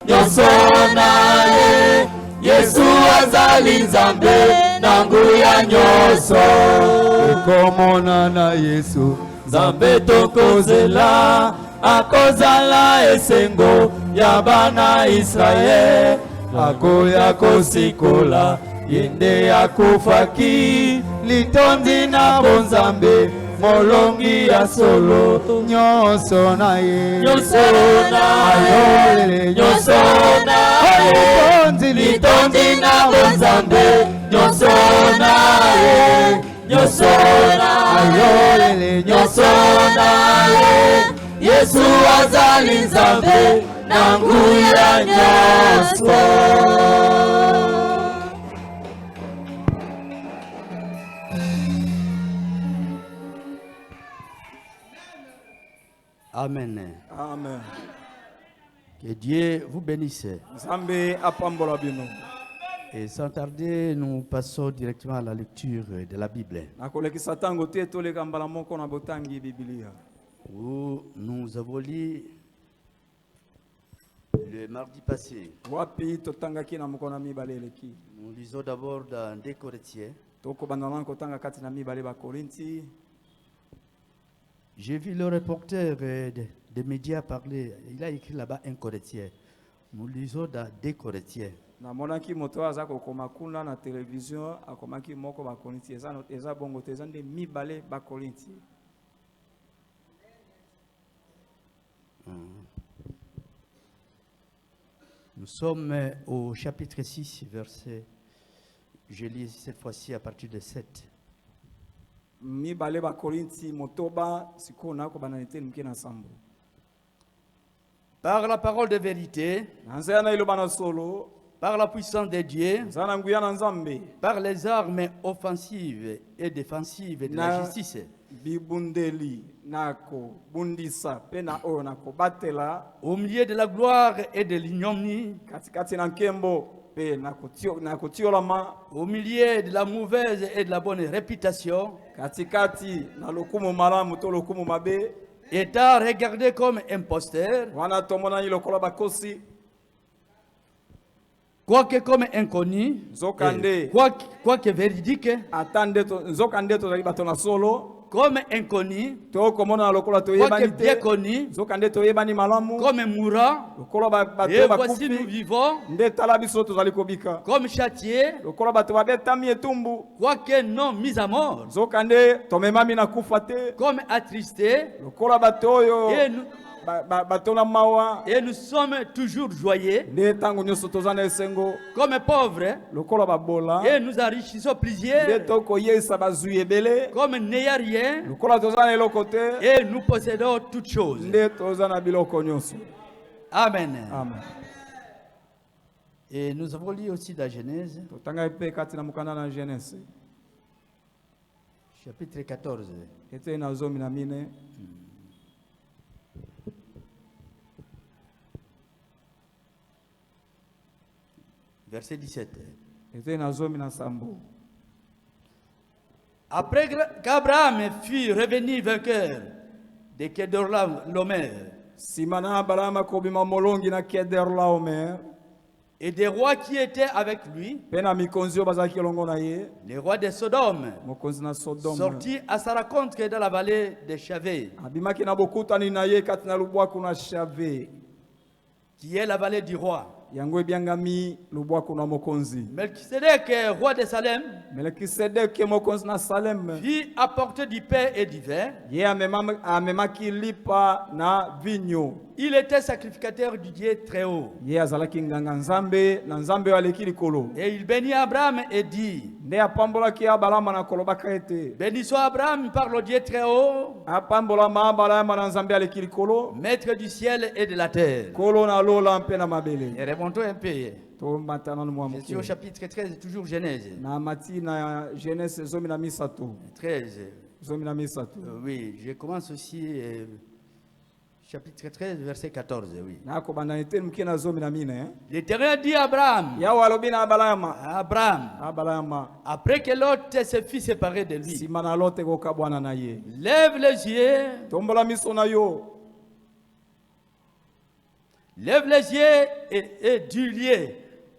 nyonso na ye. Yesu azali nzambe na nguya nyonso. Komona na Yesu nzambe tokozela akozala esengo ya bana Israele. Akoya kosikola yende akufaki litondi na bonzambe molongi ya solo. nyonso na ye. Nyonso na ye, nyonso na ye, litondi na bonzambe. Nyonso na ye, nyonso na ye, nyonso na ye. Yesu azali nzambe na nguya nyonso. Amen. Amen. Que Dieu vous bénisse. Nzambe apambola bino. Et sans tarder, nous passons directement à la lecture de la Bible. Nakolekisa tango te toleka mbala moko na botangi Biblia. Où nous avons lu le mardi passé. Wapi totangaki na moko na mibale eleki. Nous lisons d'abord dans 2 Corinthiens. Toko bandana kotanga kati na mibale ba Korinti. J'ai vu le reporter des médias parler. Il a écrit là-bas 1 Corinthien. Nous lisons dans 2 Corinthiens. Na monaki moto aza kokoma kuna na télévision akomaki moko ba Korinti eza bongo te eza nde mibale ba Korinti. Nous sommes au chapitre 6, verset. Je lis cette fois-ci à partir de 7. Mibale ba Korinti motoba siko na ko bananite mke na sambo. Par la parole de vérité, Nanzea na iloba na solo, par la puissance de Dieu, nzana nguya na nzambe, par les armes offensives et défensives de la justice, bibundeli nako bundisa pena o nako batela au milieu de la gloire et de l'ignominie, katikati na nkembo pe nako tiolama, au milieu de la mauvaise et de la bonne réputation, katikati na lokumu malamu to lokumu mabe, étant regardé comme imposteur, wana tomona ni lokola bakosi, quoique comme inconnu, nzokande quoique véridique, atande to nzokande to zali bato na solo, comme inconnu, to komona lokola to quoique yebani bien te, connu, nzokande to yebani malamu, comme mourant, lokola bato et voici nous bakufi, vivons, nde tala biso to zali kobika, comme châtiés, lokola bato babetami etumbu, quoique non mis à mort, nzokande tomemami na kufa te, comme attristés, lokola bato oyo bato na mawa, et nous sommes toujours joyeux, nde tango nyonso toza na esengo, comme pauvres, lokola babola, et nous enrichissons nde plusieurs, tokoyesa bazwi ebele, comme n'ayant rien, lokola toza na eloko te, et nous possédons toutes choses. nde toza na biloko nyonso. Amen. Amen. Et nous avons lu aussi la Genèse, Totanga pe kati na mukanda na Genèse, chapitre 14. ete na zomi na mine, Verset 17. ete na zomi na sambo. Après qu'Abraham fut revenu vainqueur de Kedorlaomer Simana Abraham akobima molongi na Kederlaomer, et des rois qui étaient avec lui, pe na mikonzi oyo bazalaki elongo na ye, les rois de Sodome, mokonzi na Sodome, sortis à sa rencontre dans la vallée de Chavé, abimaki na bokutani na ye kati na lubwaku na Shave, qui est la vallée du roi. yango ebiangami lubwaku na mokonzi. Melchisedec, roi de Salem, Melkisedeke mokonzi na Salem, fit apporter du pain et du vin. ye amemaki lipa na vinyo. Il était sacrificateur du Dieu très haut. Ye azalaki nganga nzambe na nzambe oyo aleki likolo. Et il bénit Abraham et dit, Nde apambolaki Abalama na kolobaka ete, bénissons Abraham par le Dieu très haut, apambolama Abalama na nzambe aleki likolo, maître du ciel et de la terre. kolo na lola mpe na mabele. Et remontons un peu. To matana no mwa Je suis au moke. chapitre 13, toujours Genèse. Na mati na Genèse zomi na misato. 13. Zomi na misato. Oui, je commence aussi chapitre 13, verset 14. Oui. Na ko banda ete mke na zomi na mine. L'Éternel dit à Abraham, Yawe alobi na Abalama. Abraham, après que Lot se fut séparé de lui, Sima na lote ko kabwana na ye. lève les yeux Tombola miso na yo. Lève les yeux et du lieu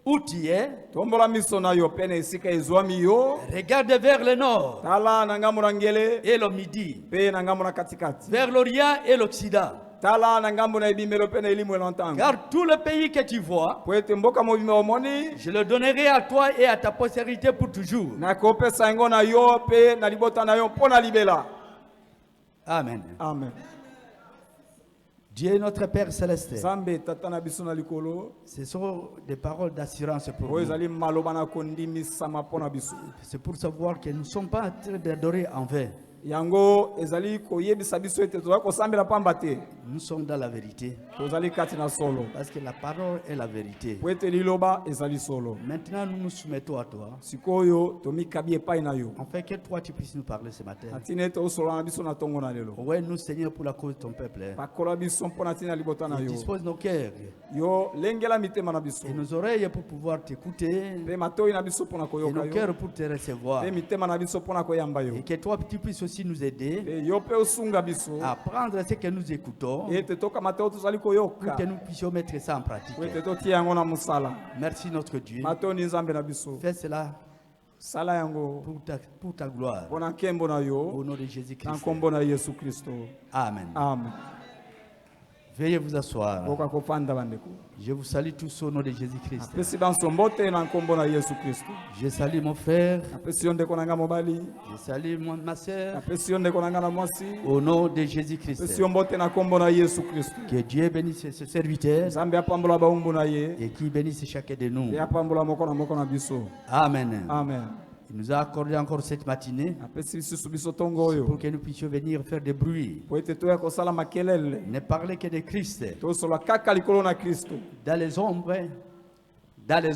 où tu es. tombola miso na yo pene esika ezwami yo. Regarde vers le nord Tala na ngambo na ngele et le midi. pe na ngambo na katikati. Vers l'Orient et l'Occident. Tala na ngambo na ebimelo pene elimu elontango. Car tout le pays que tu vois, Po ete mboka mobimba omoni je le donnerai à toi et à ta postérité pour toujours. nakopesa yango na yo pe na libota na yo mpo na libela. Amen. Amen. Dieu notre Père céleste, Nzambe tata na biso na likolo ce sont des paroles d'assurance pour oyo nous. ezali maloba na kondimisama mpo na biso. C'est pour savoir que nous ne sommes pas en train d'adorer en vain. Yango ezali koyebisa biso ete tozali kosambela pamba te, Nous sommes dans la vérité. tozali kati na solo Parce que la parole est la vérité. po ete liloba ezali solo. Maintenant, nous nous soumettons à toi. Sikoyo tomikabi epai na yo Afin que toi, tu puisses nous parler ce matin. na ntina ete osolola na biso na ntongo na lelo. Ouais, nous, Seigneur, pour la cause de ton peuple. pakola biso mpo na ntina libota na yo. Dispose nos cœurs Yo lengela mitema na biso et nos oreilles pour pouvoir t'écouter. mpe matoi na biso mpo na Et koyoka nos yo cœurs pour te recevoir. mpe mitema na biso mpo na koyamba yo. Et que toi, tu puisses aussi nous aider Mpe yo mpe osunga biso à apprendre ce que nous écoutons. ete tokamata oyo tozali Pour koyoka que nous puissions mettre ça en pratique. po ete totia yango na mosala. Merci notre Dieu. matoni nzambe na biso Fais cela sala yango pour ta gloire. mpo na nkembo na Au yo nom de na Jésus-Christ. nkombo na yesu kristo. Amen. amen. Veuillez vous asseoir. koka kofanda bandeko. Je vous salue tous au nom de Jésus-Christ. apesi banso mbote na nkombo na yesu kristo. Je salue mon frère. apesi yo ndeko na nga mobali. Je salue ma soeur. apesi yo ndeko na nga na mwasi. Au nom de apesi Jésus-Christ. yo mbote na nkombo na yesu kristo. Que Dieu bénisse ce serviteur nzambe apambola baumbu na ye et qui bénisse chacun de nous. e apambola moko na biso. Amen. amen. Il nous a accordé encore cette matinée apesi lisusu biso ntongo oyo pour que nous puissions venir faire des bruits. po ete toya kosala makelele Ne parler que de Christ. tosola kaka likolo na kristo Dans les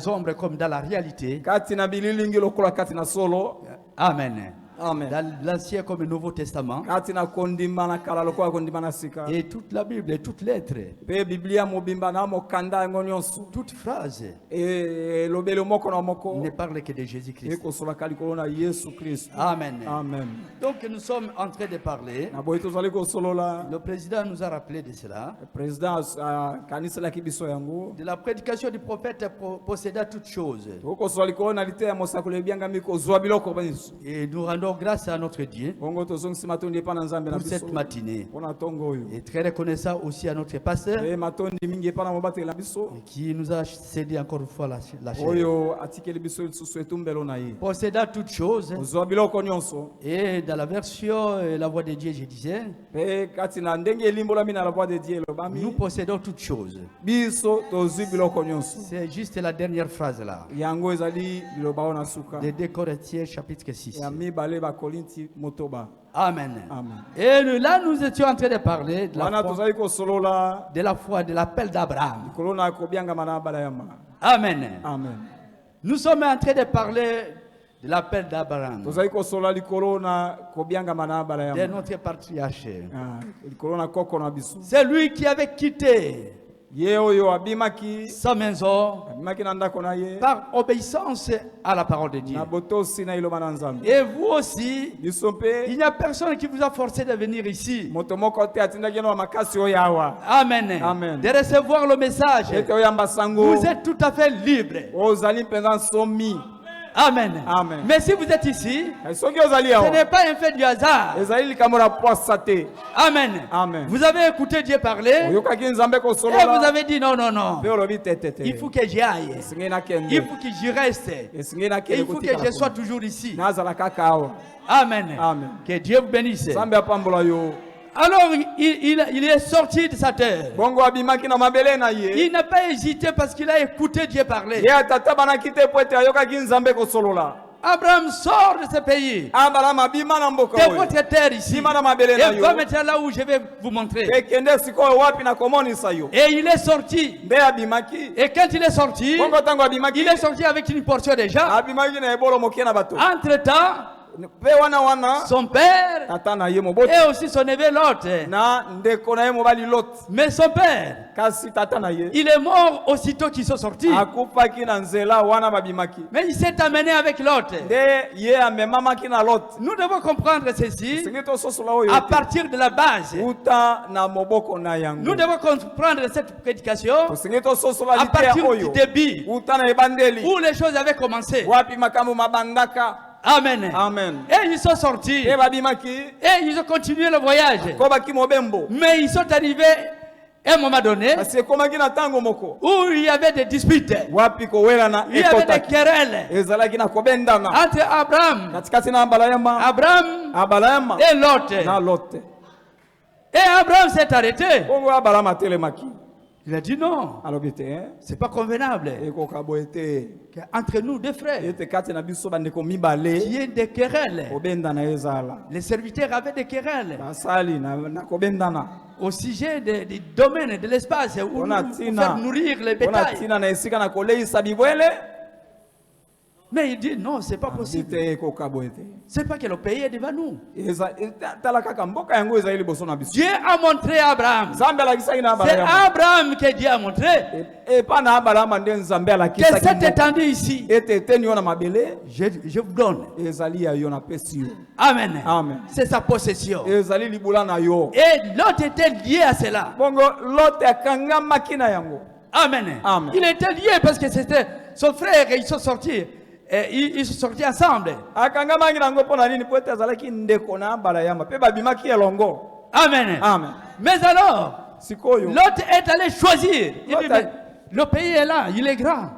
ombres comme dans la réalité. kati na bililingi lokola kati na solo. Amen. amen. Dans l'Ancien comme le Nouveau Testament. kati na kondima na kala lokola kondima na sika. Et toute la Bible et toutes lettres, mpe biblia mobimba na mokanda yango nyonso toute phrase elobeli moko na moko ne parle que de Jésus-Christ. ekosolaka likolo na yesu kristo. Amen. amen. Donc nous sommes en train de parler. na boye tozali kosolola Le président nous a rappelé de cela. président akaniselaki biso yango. De la prédication du prophète posséda toutes choses. tokosola likolo na lite ya mosakoli ebyangami kozwa biloko biso. Et nous rendons grâce à notre Dieu bongo tozongisi matondi epa na nzambe na pour biso cette matinée. mpo na ntongo oyo. Et très reconnaissant aussi à notre pasteur mpe matondi mingi epa na mobateli na biso qui nous a cédé encore une fois la chair. oyo atikeli biso lisusu etumbelo na ye. Posséda toutes choses. kozwa biloko nyonso. Et dans la version La Voix de Dieu, je disais, mpe kati na ndenge elimbolami na la voix de dieu nous elobami possédons toutes choses. biso tozwi biloko nyonso. C'est juste la dernière phrase là. yango ezali liloba oyo na suka De 2 Corinthiens chapitre 6. ya mibale bakorinti motoba. Amen. amen. Et là, nous étions en train de parler wana tozali kosolola de l'appel d'Abraham. likolo na kobiangama na balayama. Amen. amen. Nous sommes en train de parler de l'appel d'Abraham, tozali kosolola likolo na kobiangama na de balayama. notre patriarche. likolo na koko na biso. C'est lui qui avait quitté ye oyo abimaki sa maison na ndako na ye par obéissance à la parole de Dieu. na botosi na iloba na nzambe. Et vous aussi, biso mpe il n'y a personne qui vous a forcé de venir ici. moto moko te atindaki no makasi oyo awa. Amen. Amen. De recevoir le message. ete oyamba sango Vous êtes tout à fait libre. ozali mpenza nsomi. Amen. Amen. Mais si vous êtes ici, soki ozali ce awa n'est pas un fait du hasard. ezali likambo na poasa te. Amen. Amen. Vous avez écouté Dieu parler oyokaki nzambe et vous kosolola avez dit non, non, non. mpe olobi tetete. Il faut que j'y aille. esengeli nakende. Il faut que j'y reste. esengeli Et nakende il faut que je sois toujours ici. nazala kaka awa. Amen. Amen. Que Dieu vous bénisse. nzambe apambola yo. Alors, il est sorti de sa terre. bongo abimaki na mabele na ye. Il n'a pas hésité parce qu'il a écouté Dieu parler. ye atata banaki te po ete ayokaki nzambe kosolola. Abraham sort de ce pays, abraham abima na mboka de oyo. votre terre ici, bima na mabele na et va yo. maintenant là où je vais vous montrer. ekende sikoyo wapi na komonisa yo. Et il est sorti. nde abimaki. Et quand il est sorti, bongo ntango abimaki il est sorti avec une portion déjà. abimaki na ebolo mokie na bato. Entre-temps, pe wana wana son père tata na ye moboti et aussi son neveu Lot. na ndeko na ye mobali Lot. Mais son père, Kasi tata na ye il est mort aussitôt qu'ils sont sortis. akupaki na nzela wana babimaki. Mais il s'est amené avec Lot. Nde ye amemamaki na Lot. Nous devons comprendre ceci Singi to sosola oyo à te. partir de la base. Uta na moboko na yango. Nous devons comprendre cette prédication Singi to sosola à partir du oyo. début Uta na ebandeli. où les choses avaient commencé. Wapi makambo mabandaka. Amen. Amen. Et ils sont sortis. E babimaki Et ils ont continué le voyage. ko baki mobembo. Mais ils sont arrivés à un moment donné Parce que komaki na tango moko. où il y avait des disputes. Wapi ko wela na Il y avait des ekotaki. querelles Ezalaki na kobendana. entre Abraham, Katikati na Abalayama. Abalayama et Lot. na Lot. Et Abraham s'est arrêté. Bongo Abalama telemaki. Il a dit non, Alobite hein. c'est pas convenable Eko kaboete. entre nous deux frères Ete kati na biso bandeko mibale. qu'il y ait des querelles. Kobenda na ezala. Les serviteurs avaient des querelles Basali na kobendana. au sujet du domaine de l'espace où On a nous tina. faire nourrir les On a bétails. tina na esika na koleisa bibwele. Mais il dit non, c'est pas possible. Bite eko kaboete. C'est pas que le pays est devant nous. Tala kaka mboka yango ezali liboso na biso. Dieu a montré à Abraham. Nzambe alakisaki na C'est Abalama. Abraham que Dieu a montré E pa na Abalama nde Nzambe que alakisaki. cette étendue ici, Ete teni yo na mabele. je vous donne. Ezali ya yo na pesi yo. Amen. Amen. C'est sa possession. Ezali libula na yo. Et l'autre était lié à cela. Bongo Lot akangamaki na yango. Amen. Amen. Il était lié parce que c'était son frère et ils sont sortis. Et ils sont sortis ensemble. Akangamaki nango pona nini po ete azalaki ndeko na Abalayama. Pe babimaki elongo. Amen. Amen. Mais alors, Sikoyo. l'autre est allé choisir. Il dit, L'autre mais le pays est là, il est grand.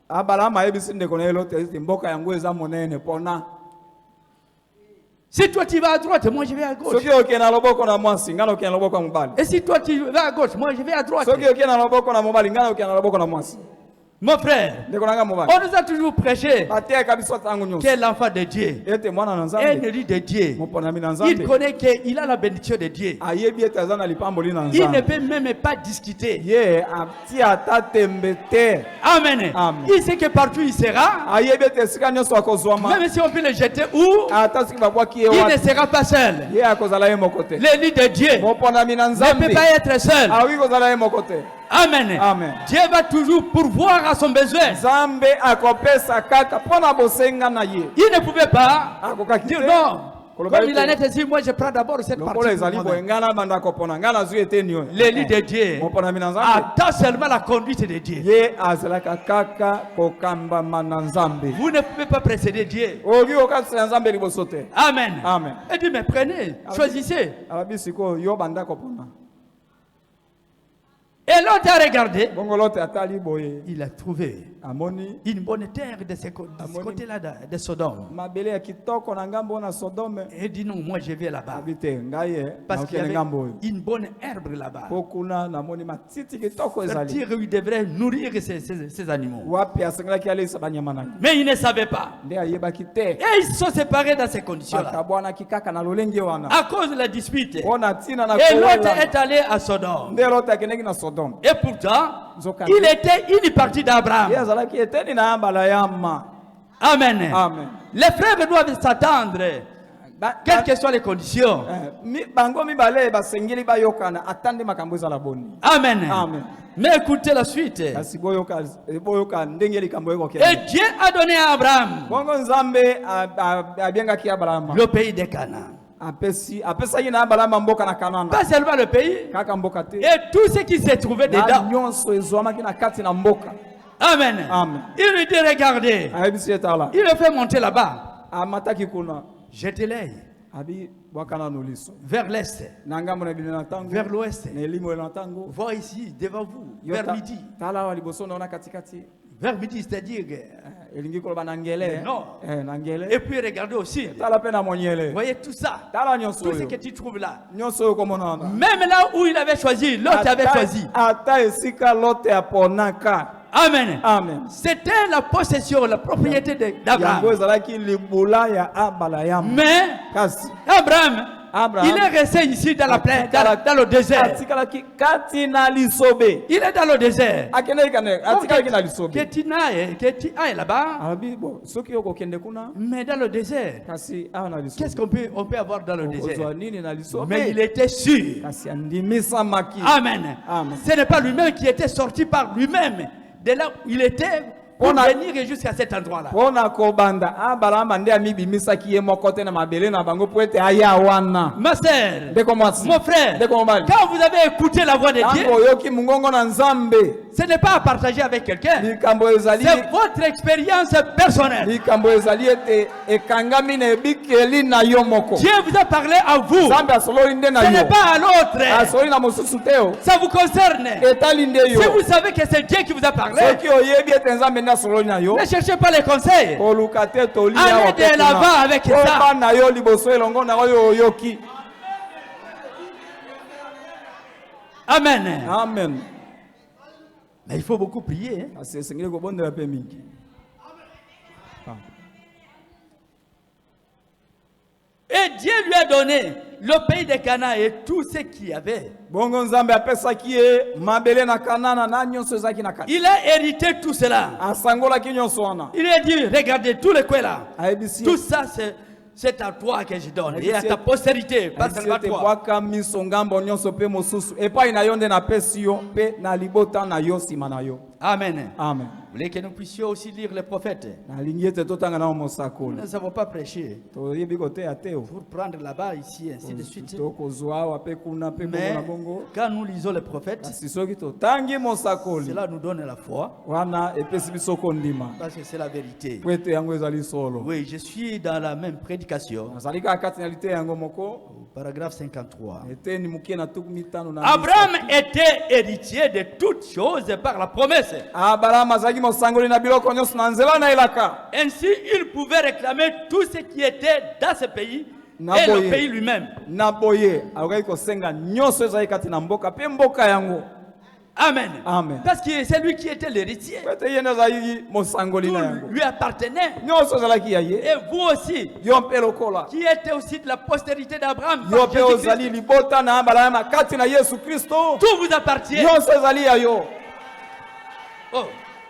Abalama yebisi ndeko na ye Lot ete mboka yango eza monene pona. Si toi tu vas à droite, moi je vais à gauche. Soki okende na loboko na mwasi, ngana okende na loboko na mobali. Et si toi tu vas à gauche, moi je vais à droite. Soki okende na loboko na mobali, ngana okende na loboko na mwasi. Mon frère, Ndeko nanga mobali. on nous a toujours prêché Batia kabisa tango nyonso. qu'est l'enfant de Dieu. Ete mwana na Un Nzambe. élu de Dieu. Mopona mi na Il Nzambe. connaît qu'il a la bénédiction de Dieu. Ayebi ete aza na lipamboli na Il ne Nzambe. peut même pas discuter. Ye ati ata tembe te. Amen. Amen. Il sait que partout il sera. Ayebi ete esika nyonso akozwama. Même si on peut le jeter où, Ata soki babwaki ye il ne wapi. sera pas seul. Ye akozala ye moko te. L'élu de Dieu Mopona mi na ne Nzambe. peut pas être seul. Awi kozala ye moko te. Amen. Amen. Dieu va toujours pourvoir à son besoin. Nzambe akopesa kaka pona bosenga na ye. Il ne pouvait pas Akokaki dire te. non. Koloba Comme il en ete. est ici, moi je prends d'abord cette Lokola partie. ezali pour boye moi-même. ngana banda kopona ngana zwi eteni yo. L'élu de Dieu Mopona mi na Nzambe. attend seulement la conduite de Dieu. Ye azalaka kaka kokambama na Nzambe. Vous ne pouvez pas précéder Dieu. Ogi okatisa Nzambe liboso te. Amen. Amen. Et dit, mais prenez, choisissez. Alabi siko yo banda kopona. Et l'autre a regardé. Bongo lote atali boye. Il a trouvé Amoni une bonne terre de ce côté-là de Sodome. mabele ya kitoko na ngambo na Sodome. Et il dit non, moi je vais là-bas. Abite ngaye Parce qu'il y avait ngambo oyo. une bonne herbe là-bas. Pokuna namoni matiti kitoko ezali. Fertile où il devrait nourrir ces animaux. Wapi asengelaki alesa banyama na. Mais il ne savait pas. Nde ayebaki te. Et ils se sont séparés dans ces conditions-là. Akabwana kikaka na lolenge wana. À cause de la dispute. Ona tina na Et l'autre kolela. est allé à Sodome. Nde lote akendeki na Sodome. Et pourtant, Nzoka. il était une partie d'Abraham. Ye azalaki eteni na Abalayama. Amen. Amen. Les frères doivent s'attendre, quelles que soient les conditions. Bango mibale basengeli bayokana atande makambo ezala boni. Amen. Amen. Mais écoutez la suite. Et Kasi boyoka ndenge likambo eko ke. Dieu a donné à Abraham Bongo Nzambe abiengaki Abrahama. le pays de Canaan. Apesaki na Abrahama mboka na Kanana. Pas seulement le pays, Kaka mboka te. et tout ce qui s'est trouvé Na dedans. nyonso ezwamaki na kati na mboka. Amen. Amen. Il lui dit, regardez. Ayebisi etala. Il le fait monter là-bas. Amataki kuna. Jetez l'œil Abi wakana no liso. vers l'est, Na ngambo na bino na tango. vers l'ouest. Na elimo na tango. Voir ici, devant vous, vers midi. Tala wa liboso na katikati. Vers midi, c'est-à-dire. Elingi koloba na ngele. Non. Na ngele. Et puis regardez aussi. Tala pe na monyele. Vous voyez tout ça. Tala nyonso. Tout ce que tu trouves là. Nyonso komona. Même là où il avait choisi, l'autre avait choisi. Ata esika lote aponaka. Amen. Amen. C'était la possession, la propriété Yango d'Abraham. ezalaki libula ya Abalayama. Mais Kasi Abraham Abraham. il est resté ici dans la plaine, dans le désert. Atikalaki kati na lisobe. Il est dans le désert. Akende kane atikalaki na lisobe. Keti est là-bas. Abi bon, soki yoko kende kuna. Mais dans le désert, Kasi na lisobe. qu'est-ce qu'on peut avoir dans le désert? Ozwa nini na lisobe. Mais il était sûr. Kasi andimisa maki. Amen. Amen. Ce n'est pas lui-même qui était sorti par lui-même de là où il était pour venir jusqu'à cet endroit-là. Pona kobanda Abraham nde amibimisaki ye moko te na mabele na bango po ete aya wana. Ma sœur, Ndeko mwasi. mon frère, Ndeko mobali. quand vous avez écouté la voix de Dieu, Tango yoki mungongo na Nzambe. ce n'est pas à partager avec quelqu'un. Likambo ezali. C'est votre expérience personnelle. Likambo ezali ete ekangami na ebikeli na yo moko. Dieu vous a parlé à vous. Nzambe asololi nde na Ce yo. n'est pas à l'autre. Asololi na mosusu te o. Ça vous concerne. Etali nde yo. Si vous savez que c'est Dieu qui vous a parlé, Soki oyebi ete Nzambe nde asololi na yo. ne cherchez pas les conseils. Koluka te toli ya Allez de l'avant avec ça. Oba na yo liboso elongo na yo oyoki. Amen. Amen. Mais il faut beaucoup prier. Hein? Asi esengeli kobondela pe mingi. Et Dieu lui a donné le pays de Canaan et tout ce qu'il y avait. Bongo Nzambe apesaki ye mabele na Kanana na nyonso ezaki na kati. Il a hérité tout cela. Asangolaki nyonso wana. Il a dit, regardez tous les coins là. Ayebisi. Tout ça c'est à toi que je donne. Et à ta postérité, pas seulement à toi. Bwaka miso ngambo nyonso pe mosusu. Epai na yo nde na pesi yo pe na libota na yo sima na yo. Amen. Amen. Vous voulez que nous puissions aussi lire les prophètes? Na lingi ete totanga na Nous mosakoli. ne savons pas prêcher. Toyebi kote ateo. Pour prendre là-bas, ici, ainsi de suite. Tokozwa awa pe kuna pe bongo Mais na bongo. quand nous lisons les prophètes, Kasi soki totangi mosakoli. cela nous donne la foi. Wana epesi biso kondima. Parce que c'est la vérité. Po ete yango ezali solo. Oui, je suis dans la même prédication. Nazali kaka kati na lite yango moko. Au paragraphe 53. Ete ni mukie na tuku mitano na. Abraham était héritier de toutes choses par la promesse. Abraham azalaki mosangoli na biloko nyonso na nzela na elaka. Ainsi, il pouvait réclamer tout ce qui était dans ce pays et Naboye. le pays lui-même. Na boye akokaki kosenga nyonso ezali kati na mboka pe mboka yango. Amen. Amen. Parce que c'est lui qui était l'héritier. Po ete ye nde azalaki mosangoli na Tout yango. lui appartenait. Nyonso ezalaki ya ye. Et vous aussi, Yo mpe lokola. qui êtes aussi de la postérité d'Abraham, Yo par mpe Jésus-Christ, ozali libota na Abraham na kati na Yesu Kristo. tout vous appartient. Nyonso ezali ya yo. Oh,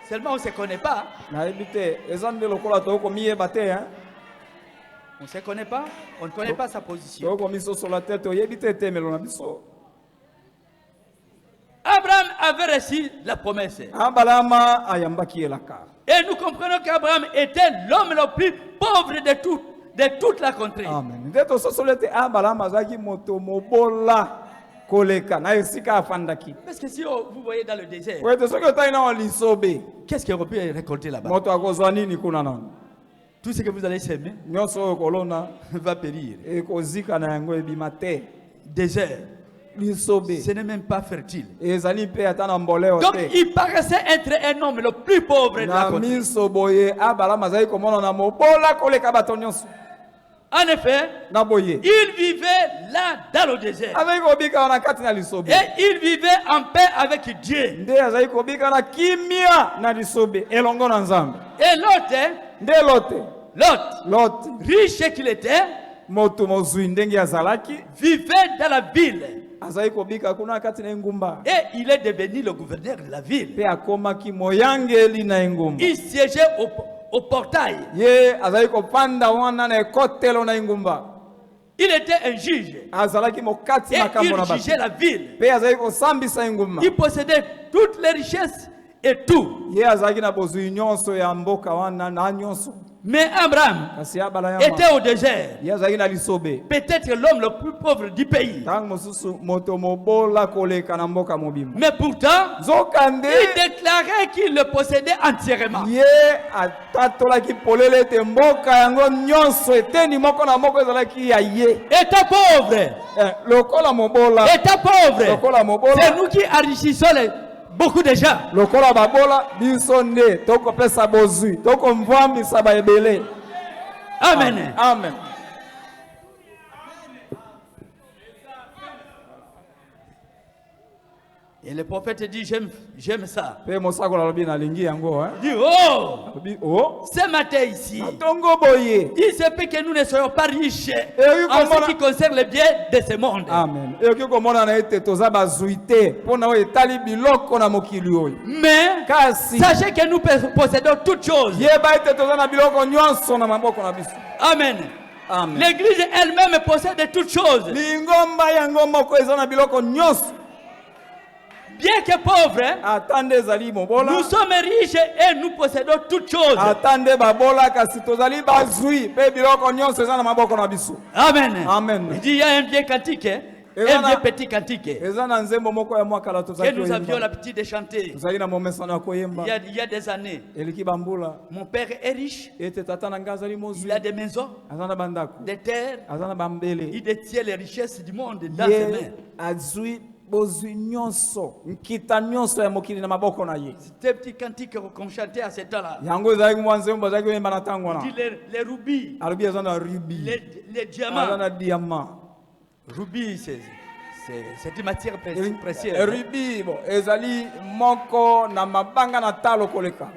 seulement on ne se connaît pas. Nayebi te eza nde lokola tokomiyeba te hein. On ne se connaît pas. On ne connaît pas sa position. Tokomisosola te toyebi te etemelo na biso. Abraham avait reçu la promesse. Abraham ayambaki elaka. Et nous comprenons qu'Abraham était l'homme le plus pauvre de toute la contrée. Amen. Nde tososoli ete Abraham azalaki moto mobola koleka na esika afandaki. Parce que si vous voyez dans le désert, Po ete soki otali na lisobe qu'est-ce qu'on peut récolter là-bas? moto akozwa nini kuna nano. Tout ce que vous allez s'aimer Nyonso oyo kolona va périr. ekozika na yango ebima te. Désert, Lisobe ce n'est même pas fertile. ezali mpe ata na mboleo Donc te. il paraissait être un homme le plus pauvre de la Na contrée. miso boye Abraham azali komona na mobola koleka bato nyonso. En effet, Na boye il vivait là dans le désert. azali kobika wana kati na lisobe. Et il vivait en paix avec Dieu. Nde azali kobika na kimia na lisobe elongo na Nzambe. Et l'autre, Nde Lot riche qu'il était, moto mozwi ndenge azalaki vivait dans la ville. azali kobika kuna kati na engumba. Et il est devenu le gouverneur de la ville. Pe akomaki moyangeli na engumba. Il siégeait au portail. Ye azali kopanda wana na ekotelo na engumba. Il était un juge. Azalaki mokati Et makambo na il bato. jugeait la ville. Pe azali kosambisa engumba. Il possédait toutes les richesses et tout. Ye azalaki na bozwi nyonso ya mboka wana na nyonso. Mais Abraham Kasi Abraham était au désert. ye azalaki na lisobe. Peut-être l'homme le plus pauvre du pays. Tango mosusu moto mobola koleka na mboka mobimba. Mais pourtant, Zokande il déclarait qu'il le possédait entièrement. ye atatolaki polele ete mboka yango nyonso eteni moko na moko ezalaki ya ye. Étant pauvre, Lokola mobola. étant pauvre, Lokola mobola. c'est nous qui enrichissons beaucoup de gens. Lokola babola biso nde tokopesa bozwi tokomvwambisa baebele. Amen. Amen. Et le prophète dit, j'aime ça. Pe mosako la lobi na lingi yango hein. Il dit, oh, Lobi oh. ce matin ici, Tongo boye. il se peut que nous ne soyons pas riches oui, en comment ce qui concerne les biens de ce monde. Amen. Et ki komona na ete toza bazuite pona o etali biloko na mokili oyo. Mais Kasi sachez que nous possédons toutes choses. yeba ete toza na biloko nyonso na maboko na biso. Amen. Amen. L'église elle-même possède toutes choses. Lingomba yango moko eza na biloko nyonso. Bien que pauvres, Atande ezali mobola. nous sommes riches et nous possédons toutes choses. Atande babola kasi tozali bazui pe biloko nyonso eza na maboko na biso. Amen. Amen. Il dit, il y a un vieux cantique, un vieux petit cantique Eza na nzembo moko ya mwaka la que tozali. nous avions l'habitude de chanter Tozali na momesano ya koyemba. il y a des années. Eliki bambula. Mon père est riche, Ete tata na ngazali il mozui. a des maisons, Azana bandako. des terres, Azana bambele. il détient les richesses du monde dans ses mains. Ye azui bozui nyonso. Nkita nyonso ya mokili na maboko na ye. C'était un petit cantique qu'on chantait à ce temps-là. Yango ezali mwa nzembo bazali koyemba na tango Il na. dit les rubis, Alobi azana rubi. les diamants. Azana diamant. Rubis, c'est une matière précieuse. Rubi bon ezali moko na mabanga na talo koleka.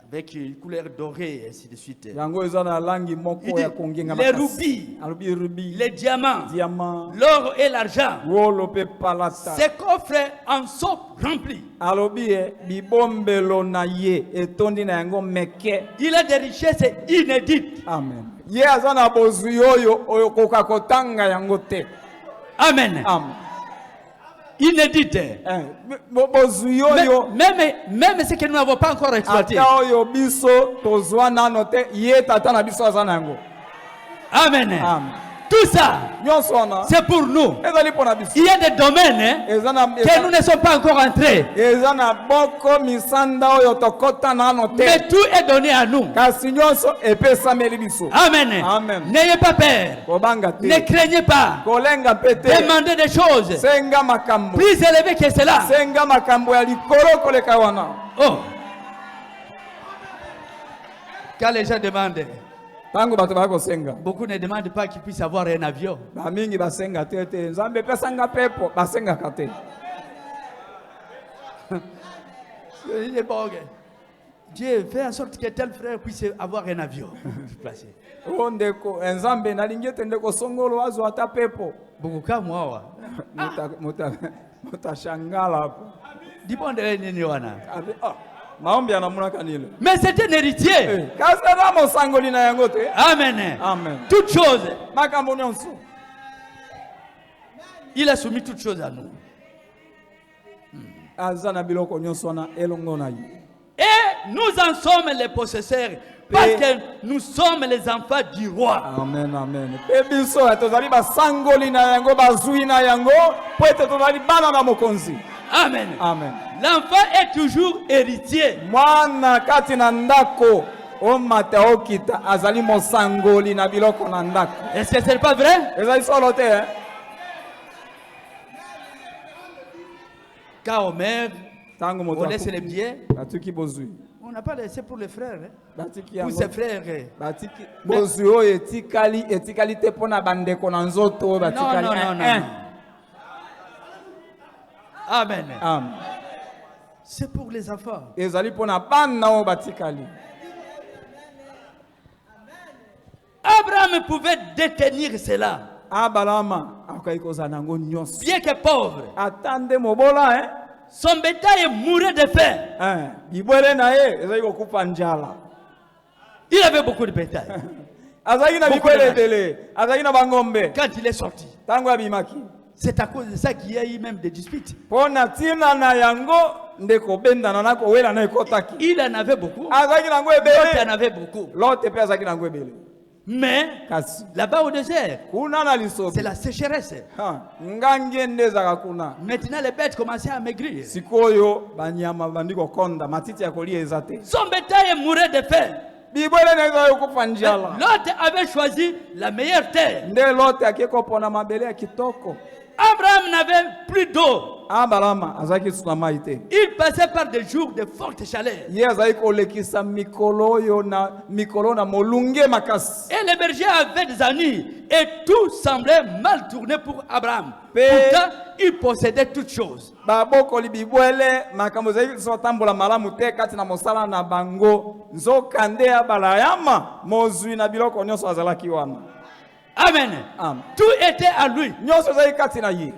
Avec une couleur dorée, et ainsi de suite. Yango ezana langi Il moko dit, ya kongenga les makasi. rubis, Alobi rubi. les diamants, Diamant. l'or et l'argent, Wolo pe palata. ces coffres en sont remplis. Alobi bibombelo na ye etondi na yango meke. Il a des richesses inédites. Amen. Ye azana bozui oyo koka kotanga yango te. Amen. Amen. Inédites. Bozui oyo Même ce que nous n'avons pas encore exploité. ata oyo biso tozwa nano te ye tata na biso azana yango. Amen. Amen. Tout ça, Nyonso wana c'est pour nous. ezali pona biso. Il y a des domaines que nous ne sommes pas encore entrés. Ezana boko misanda oyo tokota nano te. Mais tout est donné à nous. Kasi nyonso epesameli biso. Amen. Amen. N'ayez pas peur. Kobanga te. Ne craignez pas. Kolenga pete. Demandez des choses Senga makambo. plus élevées que cela. Senga makambo ya likolo koleka wana. Oh. Quand les gens demandent, Tango bato bako senga. beaucoup ne demandent pas qu'ils puissent avoir un avion. Ba mingi basenga te te. Nzambe pesanga pepo basenga kate. Dieu fait en sorte que tel frère puisse avoir un avion. Placé. Ondeko nzambe nalingi te ndeko songolo azo ata pepo. Beaucoup comme moi. Muta shangala hapo. Dipende nini wana. Maombi yanamuna kanile. Mais c'est un héritier. Kasa na mosangoli na yango te. Amen. Amen. Toutes choses. Makambo nyonso. Il a soumis toutes choses à nous. Azana biloko nyonso na elongo na yi. Et nous en sommes les possesseurs. Parce que nous sommes les enfants du roi. Amen, amen. Pebiso tozali basangoli na yango bazui na yango po ete tozali bana na mokonzi. Amen. Amen. L'enfant est toujours héritier. Mwana kati na ndako o mata okita azali mosangoli na biloko na ndako. Est-ce que ce n'est pas vrai? Ezali solo te hein? Quand on meurt, Tango moto on laisse les billets. batuki bozui. On n'a pas laissé pour les frères. Hein? Batiki Pour yango. ses frères. Batiki bozui oyo etikali te pona bandeko na nzoto batikali. Non, non, non, non. Amen. Amen. C'est pour les enfants. Ezali pona bana o batikali. Abraham pouvait détenir cela. Abalama akaikoza nango nyonso. Bien que pauvre. Attendez mobola hein. Son bétail mourait de faim. Bibwele na ye ezali kokupa njala. Il avait beaucoup de bétail. Azali na bibwele dele, azali na bangombe. Quand il est sorti, Tango abimaki. c'est à cause de ça qu'il y a eu même des disputes. Pona tina na yango ndeko benda na nako wela na ekotaki. Il en avait beaucoup. Azali nango L'autre en ebele. avait beaucoup. L'autre pe azali nango ebele. Mais Kasi là-bas au désert, kuna na liso. c'est la sécheresse. Ngange ndeza kuna. Maintenant, les bêtes commençaient à maigrir. Sikoyo banyama bandiko konda matiti ya kolia ezate. Son bétail mourait de faim. Bibwele na ezali kokupa njala. L'autre avait choisi la meilleure terre. Nde lote akiko pona mabele ya kitoko. Abraham n'avait plus d'eau. Abraham azaki tsunama ite. Il passait par des jours de forte chaleur. Ye azaki kolekisa mikolo yo na mikolo na molunge makasi. Et les bergers avaient des ennuis. Et tout semblait mal tourné pour Abraham. Pe- Pourtant, il possédait toutes choses. Babokoli bibwele makambo ezali sotambola malamu te kati na mosala na bango. Nzokande ya balayama mozwi na biloko nyonso azalaki wana. Amen. Amen. Tout était à lui. Nyonso ezali kati na ye.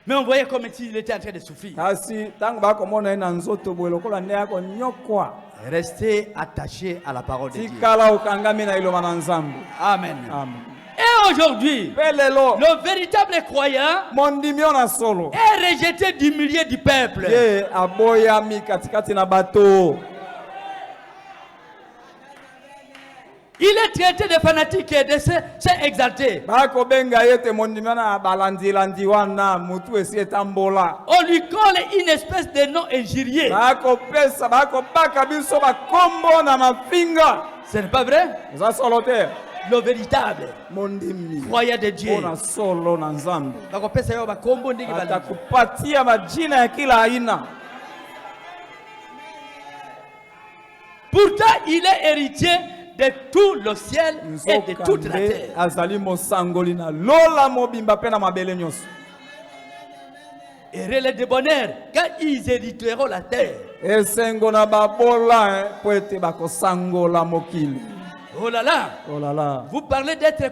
Mais on voyait comme s'il était en train de souffrir. Kasi tango bakomona ye na nzoto boye lokola nde yako nyokwa. Restez attaché à la parole de Dieu. Tikala okangami na iloba na Nzambe. Amen. Amen. Et aujourd'hui, Pe lelo le véritable croyant mondimi ona solo. est rejeté du milieu du peuple. Ye aboyami katikati na bato. Il est traité de fanatique et de c'est exalté. Bako benga yete mondimi ona balandi landi wana mutu esi etambola. On lui colle une espèce de nom injurié. Bako pesa bako baka biso bakombo na mafinga. Ce n'est pas vrai? Za solo te. Le véritable Mondimi. croyant de Dieu. Ona solo na Nzambe. Bakopesa yo bakombo ndenge bali. Atakupatia majina ya kila aina. Pourtant, il est héritier de tout le ciel et de toute la Nzokande terre. azali mosangoli na lola mobimba pe na mabele nyonso. Et relais de bonheur quand ils hériteront la terre. Esengo na babola po ete bakosangola mokili. Oh là là, Oh là là. vous parlez d'être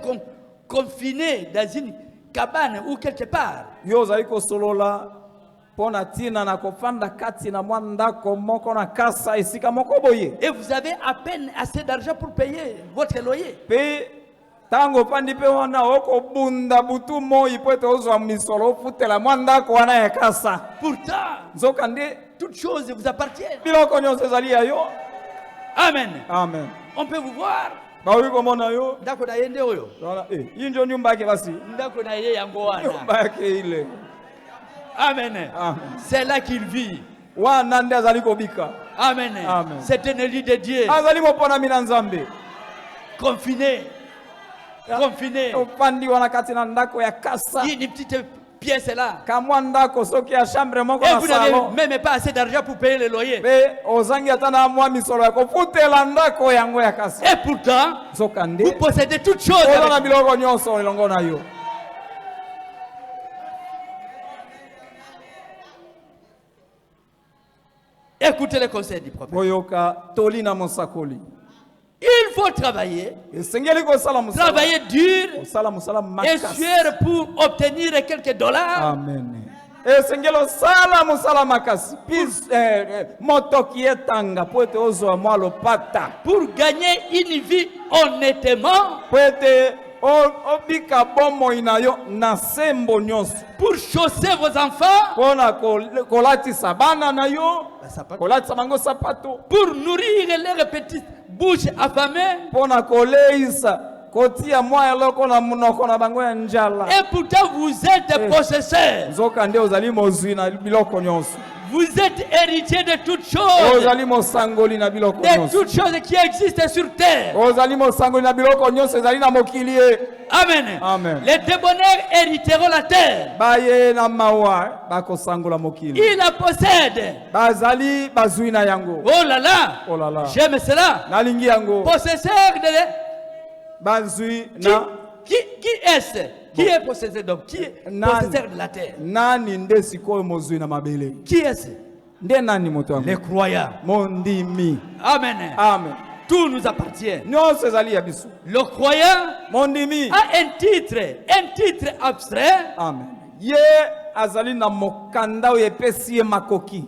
confiné dans une cabane ou quelque part. Yo ozali kosolola pona tina na kofanda kati na mwa ndako moko na kasa esika moko boye. Et vous avez à peine assez d'argent pour payer votre loyer. Pe tango pandi pe wana okobunda butu moi po ete ozwa misolo ofutela mwa ndako wana ya kasa. Pourtant, Nzokande toutes choses vous appartiennent. biloko nyonso ezali ya yo. Amen. Amen. On peut vous voir. Baoyi komona yo. Ndako na yende oyo. Wana hii ndio nyumba yake basi. Ndako na ye yango wana. Nyumba yake ile. Amen. Amen. C'est là qu'il vit. Wana nde azali kobika. Amen. Amen. C'est un élu de Dieu. Azali mopona mina Nzambe. Confiné. Confiné. Opandi wana kati na ndako ya kasa. Il y a une petite pièce là. Kamwa ndako soki ya chambre moko Et na vous n'avez salon. même pas assez d'argent pour payer le loyer. Pe ozangi ata na mwa misolo ya kofutela ndako yango ya kasa. Et pourtant, Nzokande. vous possédez toutes choses. Oza na avec- biloko nyonso elongo na yo. Écoutez le conseil du prophète. Boyoka toli na mosakoli. Il faut travailler, Esengeli kosala musala. travailler dur Kosala musala et makasi. suer pour obtenir quelques dollars. Amen. Esengeli osala musala makasi. Pis motoki etanga po ete ozwa mwa lopata. Pour gagner une vie honnêtement, Po ete obika bomoi na yo na sembo nyonso. pour chausser vos enfants, Pona kolatisa bana na yo. Kolatisa bango sapato. pour nourrir leurs petites bouches affamées. Pona koleisa. Kotia mwa eloko na munoko na bango ya njala. Et pourtant, vous êtes possesseurs. Nzokande ozali mozwi na biloko nyonso. Vous êtes héritiers de toutes choses. Ozali mosangoli na biloko De nyonso. toutes choses qui existent sur terre. Ozali mosangoli na biloko nyonso ezali na mokili ye. Amen. Amen. Les débonnaires hériteront la terre. Baye na mawa bakosangola mokili. Ils la possèdent. Bazali bazwi na yango. Oh là là. Oh là là. J'aime cela. Nalingi yango. Possesseur de... Bazwi Qui, na qui est-ce? Qui est possesseur d'homme? Qui est Nani. possesseur de la terre? nani nde sikoyo mozwi na mabele. Qui est-ce? Nde nani moto yango? Les croyants. Mondimi. Amen. Amen. Tout nous appartient. Nyonso ezali ya biso. Le croyant Mondimi. a un titre abstrait. Amen. Ye azali na mokanda oyo epesi ye makoki.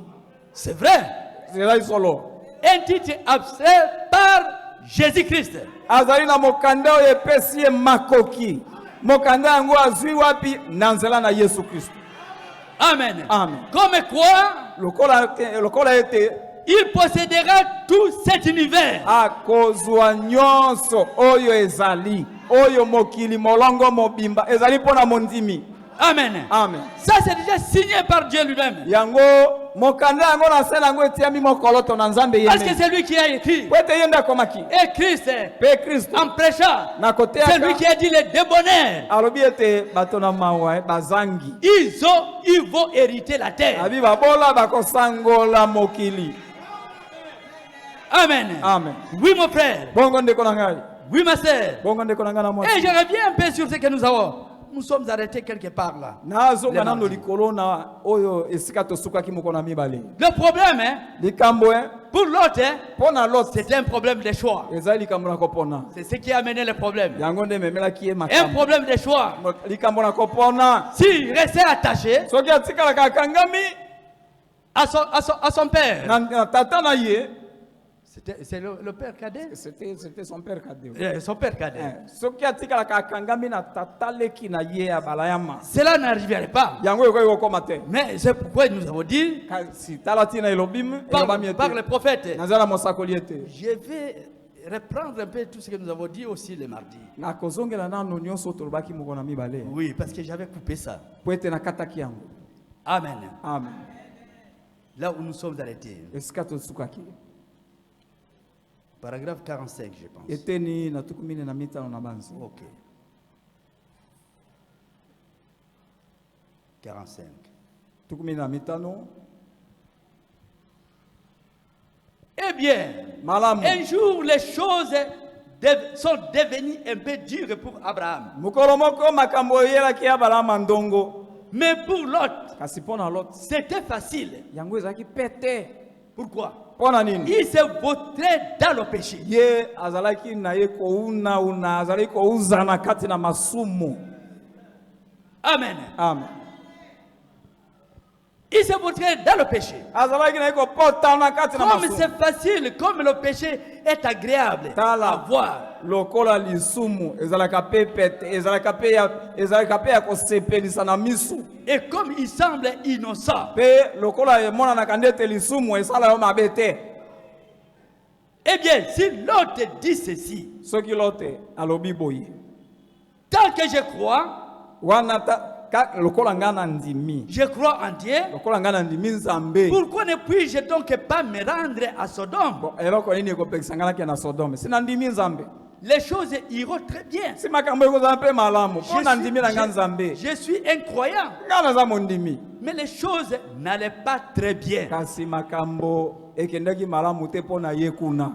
C'est vrai. Ezali solo. Un titre abstrait par Jésus-Christ. Azali na mokanda oyo epesi ye makoki. Mokanda yango azwi wapi? Na nzela na Yesu Kristo. Amen. Amen. Comme quoi, Lokola ete il possédera tout cet univers. akozwa nyonso oyo ezali. Oyo mokili molongo mobimba ezali pona mondimi. Amen. Amen. Ça, c'est déjà signé par Dieu lui-même. Yango mokanda yango na sala yango etiami mokoloto na Nzambe Parce que yeme. c'est lui qui a écrit. Kwete yenda komaki. Et Christ, Pe Kristo. en prêchant, Na kote c'est lui qui a dit les débonnaires. alobi ete bato na mawa bazangi. Ils vont hériter la terre. Abi babola bakosangola mokili. Amen. Amen. Oui, mon frère. Bongo ndeko na ngai. Oui, ma sœur. Bongo ndeko na ngai na mwasi. Et je reviens un peu sur ce que nous avons. Nous sommes arrêtés quelque part là. Nazo kana no likolo na oyo esika tosukaki moko na mibale. Le problème, hein, Likambo pour l'autre, hein, pona lot c'était un problème de choix. ezali likambo na kopona. C'est ce qui a amené le problème. Yango nde memelaki ye Un makambo. problème de choix. Likambo na kopona. S'il restait attaché Soki atikala kakangami à son père, na tata na ye. c'est le père cadet. C'était son père cadet. Son père cadet. Soki atikala kakangami na tata leki na ye ya balayama. Cela n'arriverait pas. Yango yoko koma te. Mais c'est pourquoi nous avons dit Si talati na elobim par le prophète. nazala mosakoli ete. Je vais reprendre un peu tout ce que nous avons dit aussi le mardi. Na kozongela nano nyonso tolobaki moko na mibale. Oui, parce que j'avais coupé ça. Po ete na kataki yango. Amen. Amen. Là où nous sommes arrêtés. Esika tosukaki. Paragraphe 45, je pense. Eteni na tukumine na mitano na banzi. Ok. 45. Tukumine na mitano. Eh bien, Malamu. un jour les choses sont devenues un peu dures pour Abraham. Mukolo moko makambo yelaki ya balama ndongo. Mais pour Lot, Kasi pona lot. c'était facile. Yango ezaki pete. Pourquoi? Pona nini? Il se vautrait dans le péché. Ye azalaki na ye kouna una azalaki kouza na kati na masumu. Amen. Amen. Il se vautrait dans le péché. Azalaki na ye kopota na kati na Comme masumu. c'est facile, comme le péché est agréable à voir. Lokola lisumu ezalaka pe pete ezalaka pe ya kosepelisa na misu. Et comme il semble innocent, Pe lokola emonanaka ndete lisumu esala yo mabe te. eh bien, si l'autre dit ceci, Soki lote alobi boye. tant que je crois, Wana lokola ngana ndimi. je crois en Dieu, Lokola ngana ndimi Nzambe. pourquoi ne puis-je donc pas me rendre à Sodome? Bon, eloko nini ekopekisa ngana ke na Sodome. Sina ndimi Nzambe. Les choses iront très bien. Si makambo ekozala pe malamu. Pona ndimi na ngana Nzambe. Je suis un croyant, Ngana za mondimi. mais les choses n'allaient pas très bien. Kasi makambo ekendaki malamu te pona ye kuna.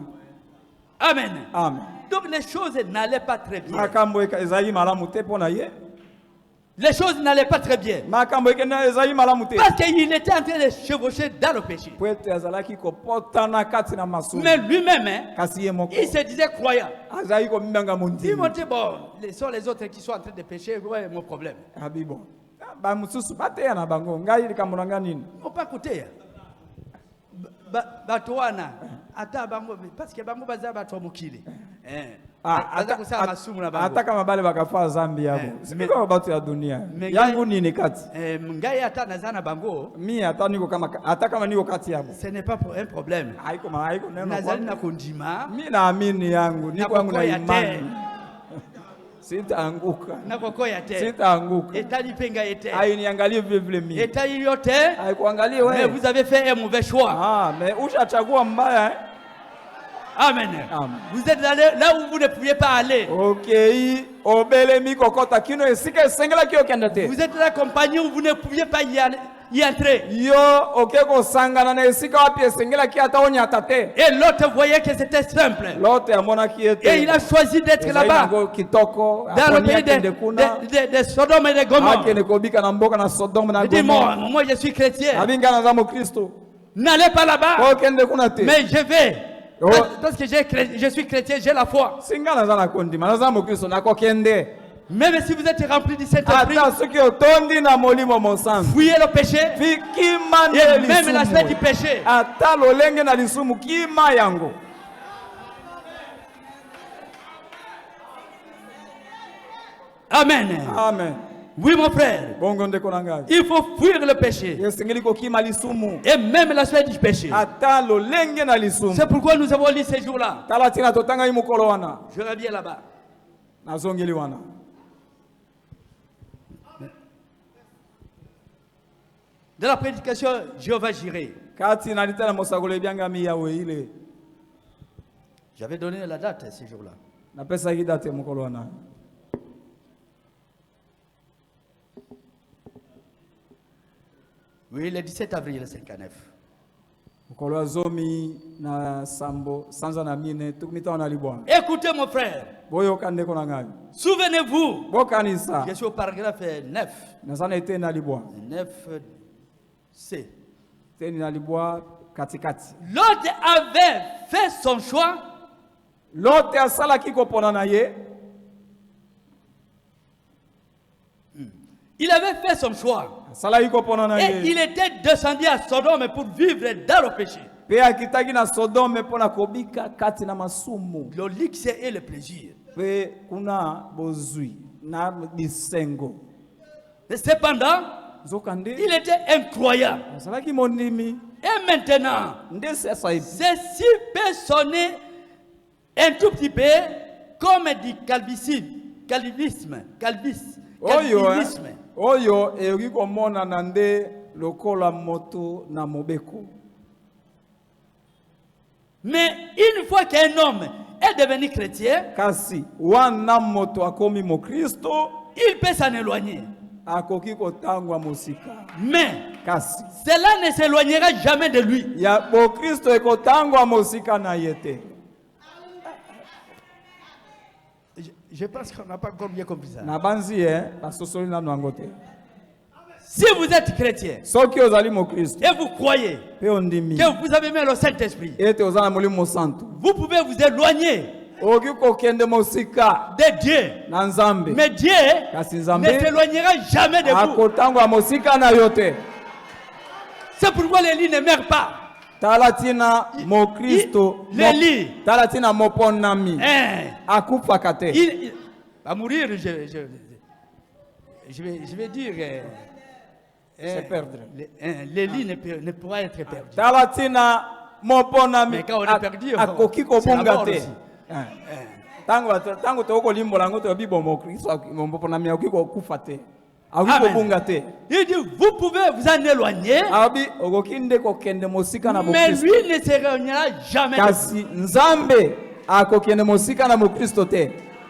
Amen. Amen. Donc les choses n'allaient pas très bien. Makambo ezali malamu te pona ye. Les choses n'allaient pas très bien. Makambo ekenda ezali malamu te. Parce qu'il était en train de chevaucher dans le péché. Po ete azalaki kopota na kati na masumu. Mais lui-même, hein, Kasi ye moko. il se disait croyant. Azali komimbanga Ils mondimi. m'ont dit, bon, ce sont les autres qui sont en train de pécher, ouais, mon problème. Abi bon. Ba mususu bateya na bango. Ngai likambo na ngani nini? On pas écouter. Batoana, ata bango, parce que bango baza bato mukile. Ata kama bale bakafa zambi yabo. Siko bato ya dunia. Yangu nini kati? Ngai ata nazana bango. Mi ata kama niko kati yabo. Ce n'est pas un problème. Haiko neno. Nazali na kondima. Mi naamini yangu, niko yangu na imani. Sitaanguka. Sitaanguka. Etali penga ete. Hainiangalie vile vile mimi. Etali yote. Haikuangalie wewe. Mais vous avez fait un mauvais choix. Ah, mais ushachagua mbaya hein? Amen. Amen. Vous êtes allé là où vous ne pouviez pas aller. OK. Obelemi kokota kino esika esengela kyo kendete. Vous êtes la compagnie où vous ne pouviez pas y entrer. Yo, OK ko sangana na esika wapi esengela ki ataonya tate. Et l'autre voyait que c'était simple. L'autre amona ki ete. Et il a choisi d'être là-bas. Kitoko, dans le pays de Sodome et de Gomorrhe. Il dit, moi je suis chrétien. N'allez pas là-bas. Mais je vais. Parce que je suis chrétien, j'ai la foi. Même si vous êtes rempli du Saint-Esprit, fuyez le péché et même l'aspect du péché. Amen. Amen. Oui, mon frère. Il faut fuir le péché. Et même l'aspect du péché. C'est pourquoi nous avons lu ces jours-là. Je reviens là-bas. de la prédication Jéhovah Jireh. J'avais donné la date ce jour-là. Oui, le 17 avril 59. Écoutez mon frère. Souvenez-vous. Je suis au paragraphe 9. 9C. L'autre avait fait son choix. Il avait fait son choix. Et il était descendu à Sodome pour vivre dans le péché. Le luxe et le plaisir. Et cependant, il était incroyable. Et maintenant, ceci peut sonner un tout petit peu comme du calvinisme. Oyo eri komona nande lokola moto na mobeko. Mais une fois qu'un homme est devenu chrétien, kasi wana moto akomi mo Kristo, il peut s'en éloigner. Akoki kotangwa mosika. Mais kasi cela ne s'éloignera jamais de lui. Ya bo Kristo ekotangwa mosika na yete. Je pense qu'on n'a pas encore bien compris ça. Si vous êtes chrétien et vous croyez que vous avez mis le Saint-Esprit, vous pouvez vous éloigner de Dieu. Mais Dieu ne s'éloignera jamais de vous. C'est pourquoi l'Élie ne meurt pas. Talatina mo Kristo talatina mo ponami akufa kate. Il va mourir. Je vais dire c'est perdre. L'Élie ne pourra être perdu. Talatina mo ponami. Mais quand on est perdu, akoki ko bongate. Tango to ko limbola ngoto bibo mo Kristo mo ponami akoki ko kufa te. Il dit, vous pouvez vous en éloigner, mais lui ne s'éloignera jamais.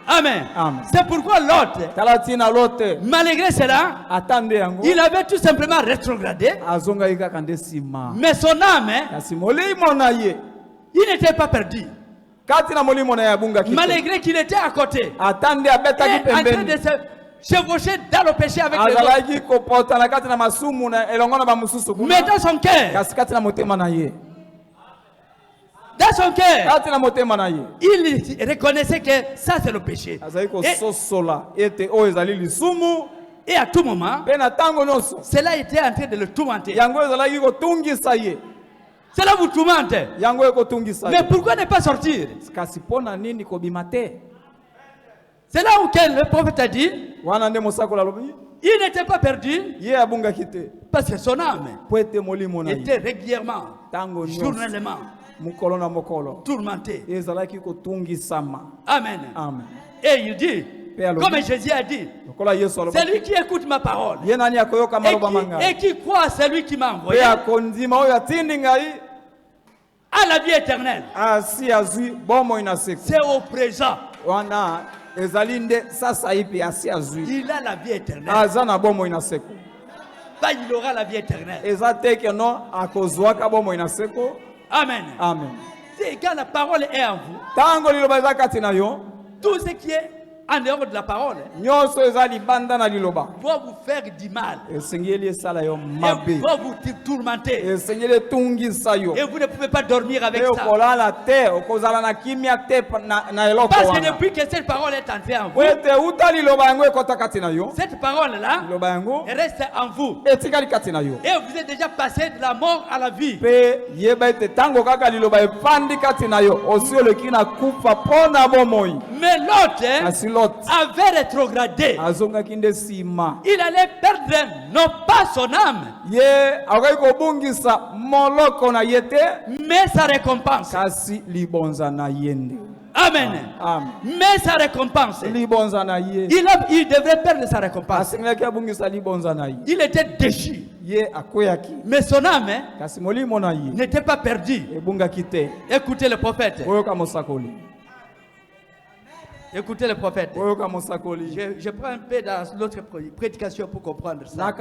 Amen. C'est pourquoi l'autre, malgré cela, il avait tout simplement rétrogradé, mais son âme, il n'était pas perdu. Malgré qu'il était à côté, en train de chevaucher dans le péché avec les autres. Mais dans son cœur, il reconnaissait que ça c'est le péché. Et à tout moment, cela était en train de le tourmenter. Cela vous tourmente. Mais pourquoi ne pas sortir? C'est là où le prophète a dit, il n'était pas perdu parce que son âme était régulièrement, journellement, tourmentée. Amen. Et il dit, comme Jésus a dit, c'est lui qui écoute ma parole et qui croit à celui qui m'a envoyé à la vie éternelle. C'est au présent. Il a la vie éternelle. Il aura la vie éternelle. Amen. Quand la parole est en vous, tout ce qui est en dehors de la parole doit vous faire du mal et doit vous tourmenter. Et vous ne pouvez pas dormir avec ça. Parce que depuis que cette parole est entrée en vous, cette parole-là reste en vous. Et vous êtes déjà passé de la mort à la vie. Mais l'autre avait rétrogradé. Il allait perdre non pas son âme, mais sa récompense. Amen. Mais sa récompense, il devrait perdre sa récompense. Il était déchu. Mais son âme n'était pas perdue. Écoutez le prophète. Écoutez le prophète. Je prends un peu dans l'autre prédication pour comprendre ça.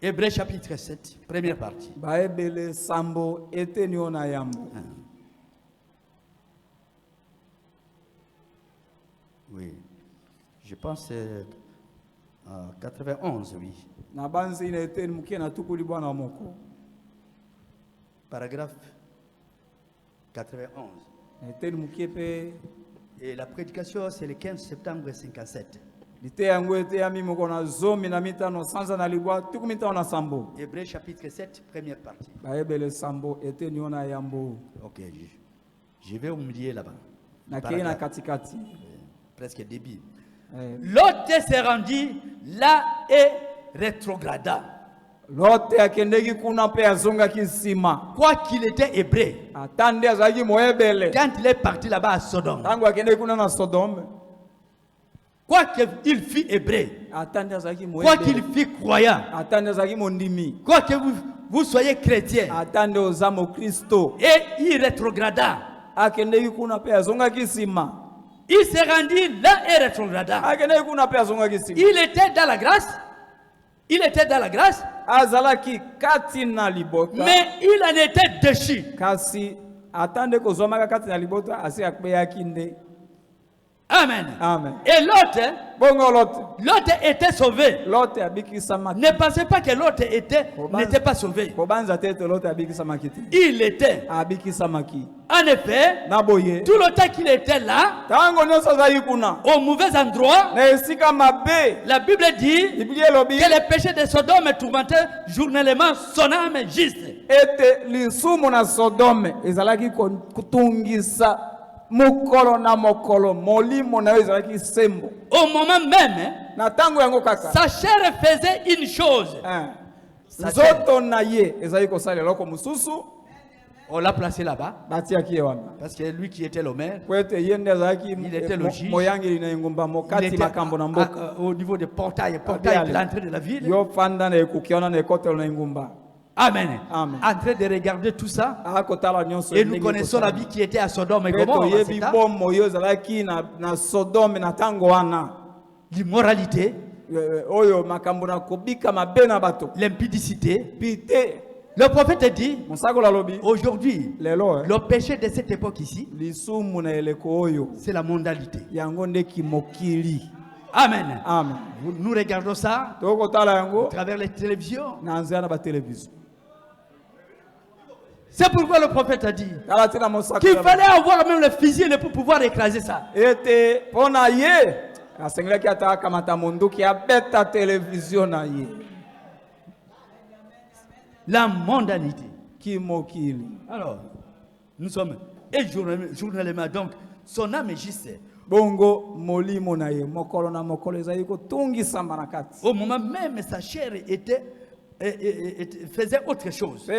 Hébreux chapitre 7, première partie. Oui, je pense que c'est 91, oui. Paragraphe 91. Et la prédication, c'est le 15 septembre 57. Hébreux chapitre 7, première partie. Ok, je vais au milieu là-bas. Presque début. L'autre se rendit là et rétrograda. Quoi qu'il était hébreu, quand il est parti là-bas à Sodome, quoi qu'il fût hébreu, quoi qu'il fût croyant, quoi que vous soyez chrétien, et il rétrograda. Il s'est rendu là et rétrograda. Il était dans la grâce. Il était dans la grâce. Mais il en était déchu. Amen. Amen. Et l'autre était sauvé. Ne pensez pas que l'autre n'était pas sauvé. Il était. En effet, tout le temps qu'il était là, au mauvais endroit, la Bible dit que les péchés de Sodome tourmentaient journellement son âme juste. Au moment même, sa chair faisait une chose. On l'a placé là-bas. Parce que lui qui était le maire, il était le juge. Il était au niveau du portail de l'entrée de la ville. Amen. Amen. En train de regarder tout ça. Et nous connaissons la vie qui était à Sodome et Gomorrhe. L'immoralité. L'impudicité. Le prophète dit, aujourd'hui, le péché de cette époque ici, c'est la mondialité. Amen. Amen. Nous regardons ça à travers les télévisions. C'est pourquoi le prophète a dit qu'il fallait avoir même le fusil pour pouvoir écraser ça. La mondanité. Alors, nous sommes et journellement, donc, son âme est juste. Au moment même, sa chair faisait autre chose.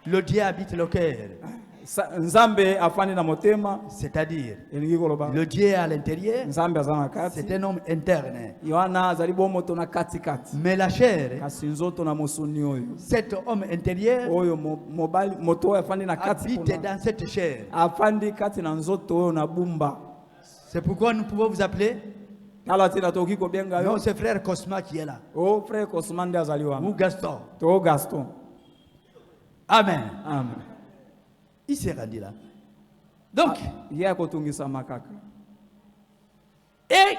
Le Dieu habite le cœur. C'est-à-dire, le Dieu à l'intérieur, c'est un homme interne. Mais la chair, cet homme intérieur, habite dans cette chair. C'est pourquoi nous pouvons vous appeler. Non, c'est frère Cosma qui est là. Ou Gaston. Amen. Amen. Il s'est rendu là. Donc, et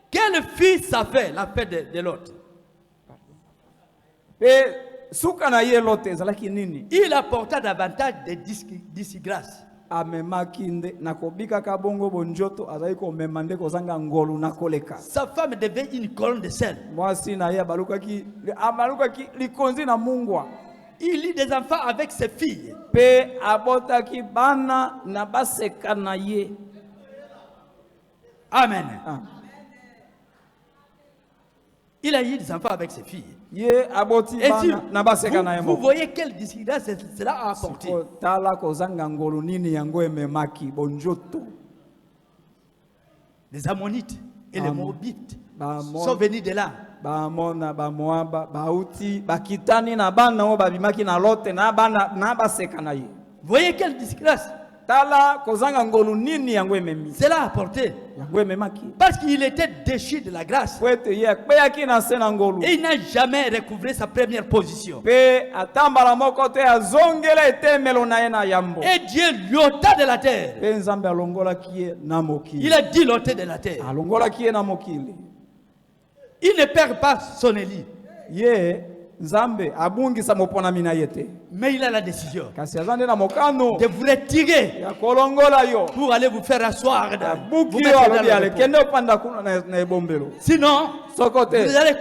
quel fils ça fait, la fête de l'autre? Il apporta davantage de disgrâce. Sa femme devait une colonne de sel. Il eut des enfants avec ses filles. Amen. Il a eu des enfants avec ses filles. Ye aboti Et si na baseka na vous voyez quelle disgrâce cela a apporté. Tala kozanga ngolo nini yango ememaki bonjoto. Les Ammonites et les Moabites sont venus de là. Bamona bamoaba bauti bakitani na bana o babimaki na lote na bana na baseka na ye. Voyez quelle disgrâce. Tala kozanga ngolo nini yango ememi. Cela a apporté. Yango ememaki. Parce qu'il était déchu de la grâce. Kwete ye kpeyaki na sena ngolo. Et il n'a jamais recouvré sa première position. Pe atambala moko te azongela etemelo na ye na yambo. Et Dieu l'ôta de la terre. Pe nzambe alongolaki ye na mokili. Il a dit l'ôter de la terre. Alongolaki ye na mokili. Il ne perd pas son élit. Ye nzambe abungisa mopona mina yete. Mais il a la décision Kasi azande na mokano de vous retirer ya kolongola yo. pour aller vous faire asseoir. Buki yo alobi ale kende opanda kuna na ebombelo. Sinon, Sokote. vous allez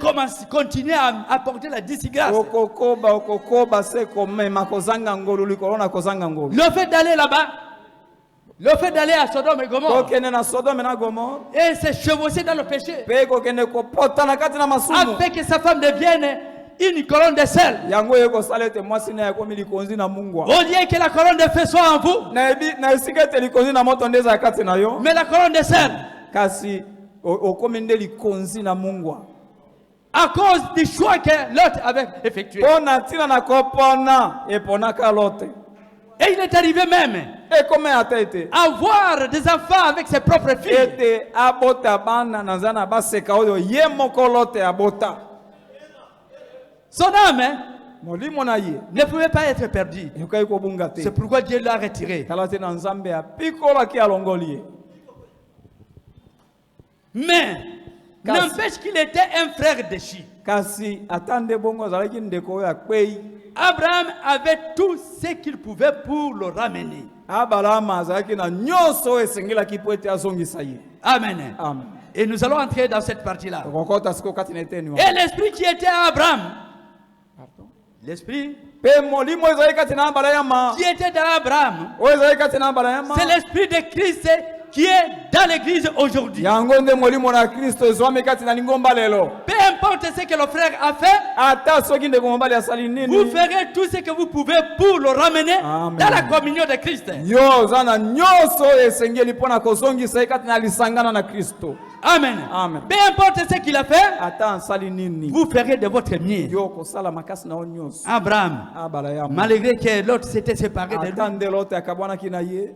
continuer à apporter la disgrâce. Okokoba se komema kozanga ngolo likolona kozanga ngolo. Le fait d'aller là-bas, le fait d'aller à Sodome et Gomorrhe Kokene na Sodome na Gomorrhe. et se chevaucher dans le péché, Pe kokene kopota na kati na masumu. afin que sa femme devienne une colonne de sel. Yango yeko salete mwasi na yakomi likonzi na mungwa. Au lieu que la colonne de feu soit en vous, Na isikete likonzi na moto ndeza kati na yo. mais la colonne de sel, Kasi okomi nde likonzi na mungwa. à cause du choix que l'autre avait effectué. Pona tina na kopona epona ka lote. Et il est arrivé même E kome ata ete. à avoir des enfants avec ses propres filles. Ete abota bana na zana baseka oyo ye moko lote abota. Son âme Molimo na ye. ne pouvait pas être perdu. Yokai ko bunga te. C'est pourquoi Dieu l'a retiré. Talate na nzambe apikola ki alongoli. Mais n'empêche qu'il était un frère déchu. Kasi atande bongo zalaki ndeko ya kwei. Abraham avait tout ce qu'il pouvait pour le ramener. Abalama zalaki na nyoso esengela ki po ete azongisa ye. Amen. Amen. Et nous allons entrer dans cette partie-là. Kokota siko kati na eteni wa. Et l'esprit qui était à Abraham, l'esprit Pe molimo ezali kati na balayama. qui était dans Abraham, O ezali kati na balayama. c'est l'esprit de Christ qui est dans l'église aujourd'hui. Yango nde molimo na Kristo ezwami kati na lingomba lelo. Peu importe ce que le frère a fait, Ata soki ndeko mobali asali nini. vous ferez tout ce que vous pouvez pour le ramener Amen. dans la communion de Christ. Yo zana nyoso esengeli pona kozongisa kati na lisangana na Kristo. Amen. Amen. Peu importe ce qu'il a fait, Ata ansali nini. vous ferez de votre mieux. Yo kosala makasi na onyoso. Abraham, Abalayama. malgré que l'autre s'était séparé de lui, Atande lote akabwana kina ye.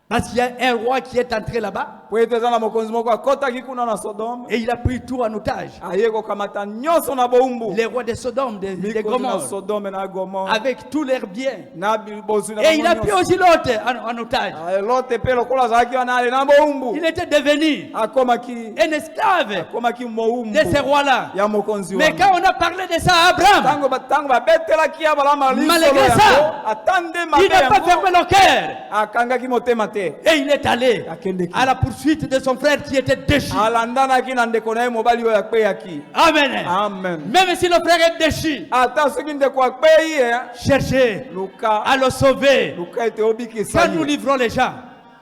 parce qu'il y a un roi qui est entré là-bas Po ete zana mokonzi moko akotaki kuna na Sodome. et il a pris tout en otage. Aye kokamata nyoso na boumbu. Les rois de Sodome, de Mikozi na Gomorrhe, Sodome na Gomorrhe. avec tous leurs biens. Na bibosu na Et il a pris bonyoso. aussi l'autre en otage. Lote pe lokola zalaki wana ale na boumbu. Il était devenu Akomaki un esclave akomaki moumbu. de ces rois-là. Ya mokonzi Mais wana. quand on a parlé de ça à Abraham, Tango babetelaki ya balama lisolo malgré yango. ça, Atande il mabe n'a pas yango. fermé le cœur. Akangaki motema te. Et il est allé à la poursuite de son frère qui était déchu. Alandanaki na ndeko na ye mobali oyo akpeyaki. Amen. Amen. Même si le frère est déchu, Ata soki ndeko akpeyi ye. cherchez Luka à le sauver. luka ete obikisa Quand nous ye. livrons les gens,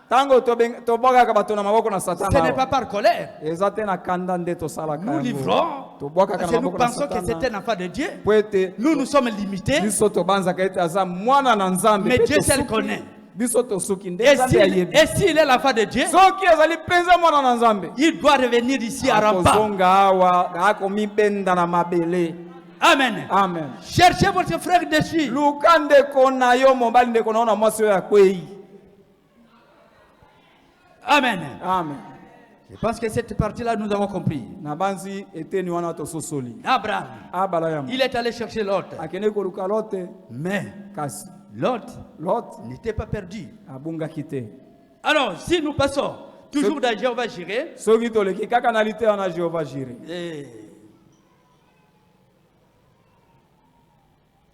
Tango tobwakaka bato na maboko na ce n'est satana. pas par colère. Eza te na kanda nde tosalaka Nous yango. livrons Tobwakaka parce na que nous maboko na pensons que c'est satana. un enfant de Dieu. Po ete Nous sommes limités. biso tobanzaka ete aza mwana na nzambe. Mais Pe Dieu seul tosuki. connaît. Biso tosuki nde Et nzambe s'il ayebi. est l'enfant de Dieu, Soki azali penza mwana na nzambe. il doit revenir ici à Rampa. Akozonga awa akomibenda na mabele. Amen. Amen. Cherchez votre frère déchu. Luka ndeko na yo mobali ndeko na yo na mwasi oyo akwei. Amen. Amen. Je pense que cette partie-là, nous avons compris. Na banzi eteni wana tososoli. Abraham, Abalayama. il est allé chercher l'autre. Akende koluka lote Mais kasi. l'autre Lot n'était pas perdu. abungaki te. Alors, si nous passons toujours dans Jéhovah Jireh, Soki toleki kaka na lite wana Jehova Jireh.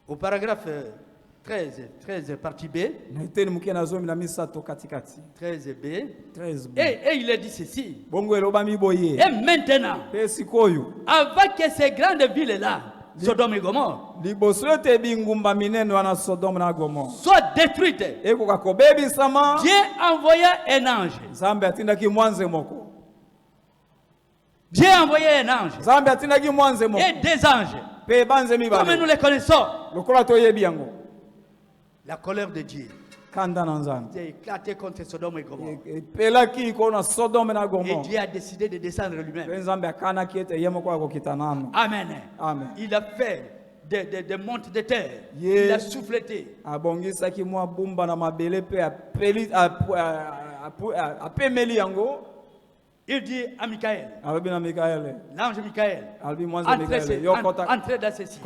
Au paragraphe 13 partie B, Na eteni muke na zomi na misato katikati. 13b, 13. et il a dit ceci. Bongo elobami boye. Et maintenant, Pe sikoyo. avant que ces grandes villes-là, Sodome et Gomorre, Liboso ete bingumba minene wana Sodome na Gomorre. soient détruites, Ekoka kobebisama. Dieu envoya un ange Nzambe atindaki mwanze moko. Dieu a envoyé un ange et des anges. Comme nous les connaissons, la colère de Dieu a éclaté contre Sodome et Gomorrhe. Et Dieu a décidé de descendre lui-même. Amen. Amen. Il a fait des montes de terre. Il a souffleté. Il dit à Michael, l'ange Michael, entrez dans ceci.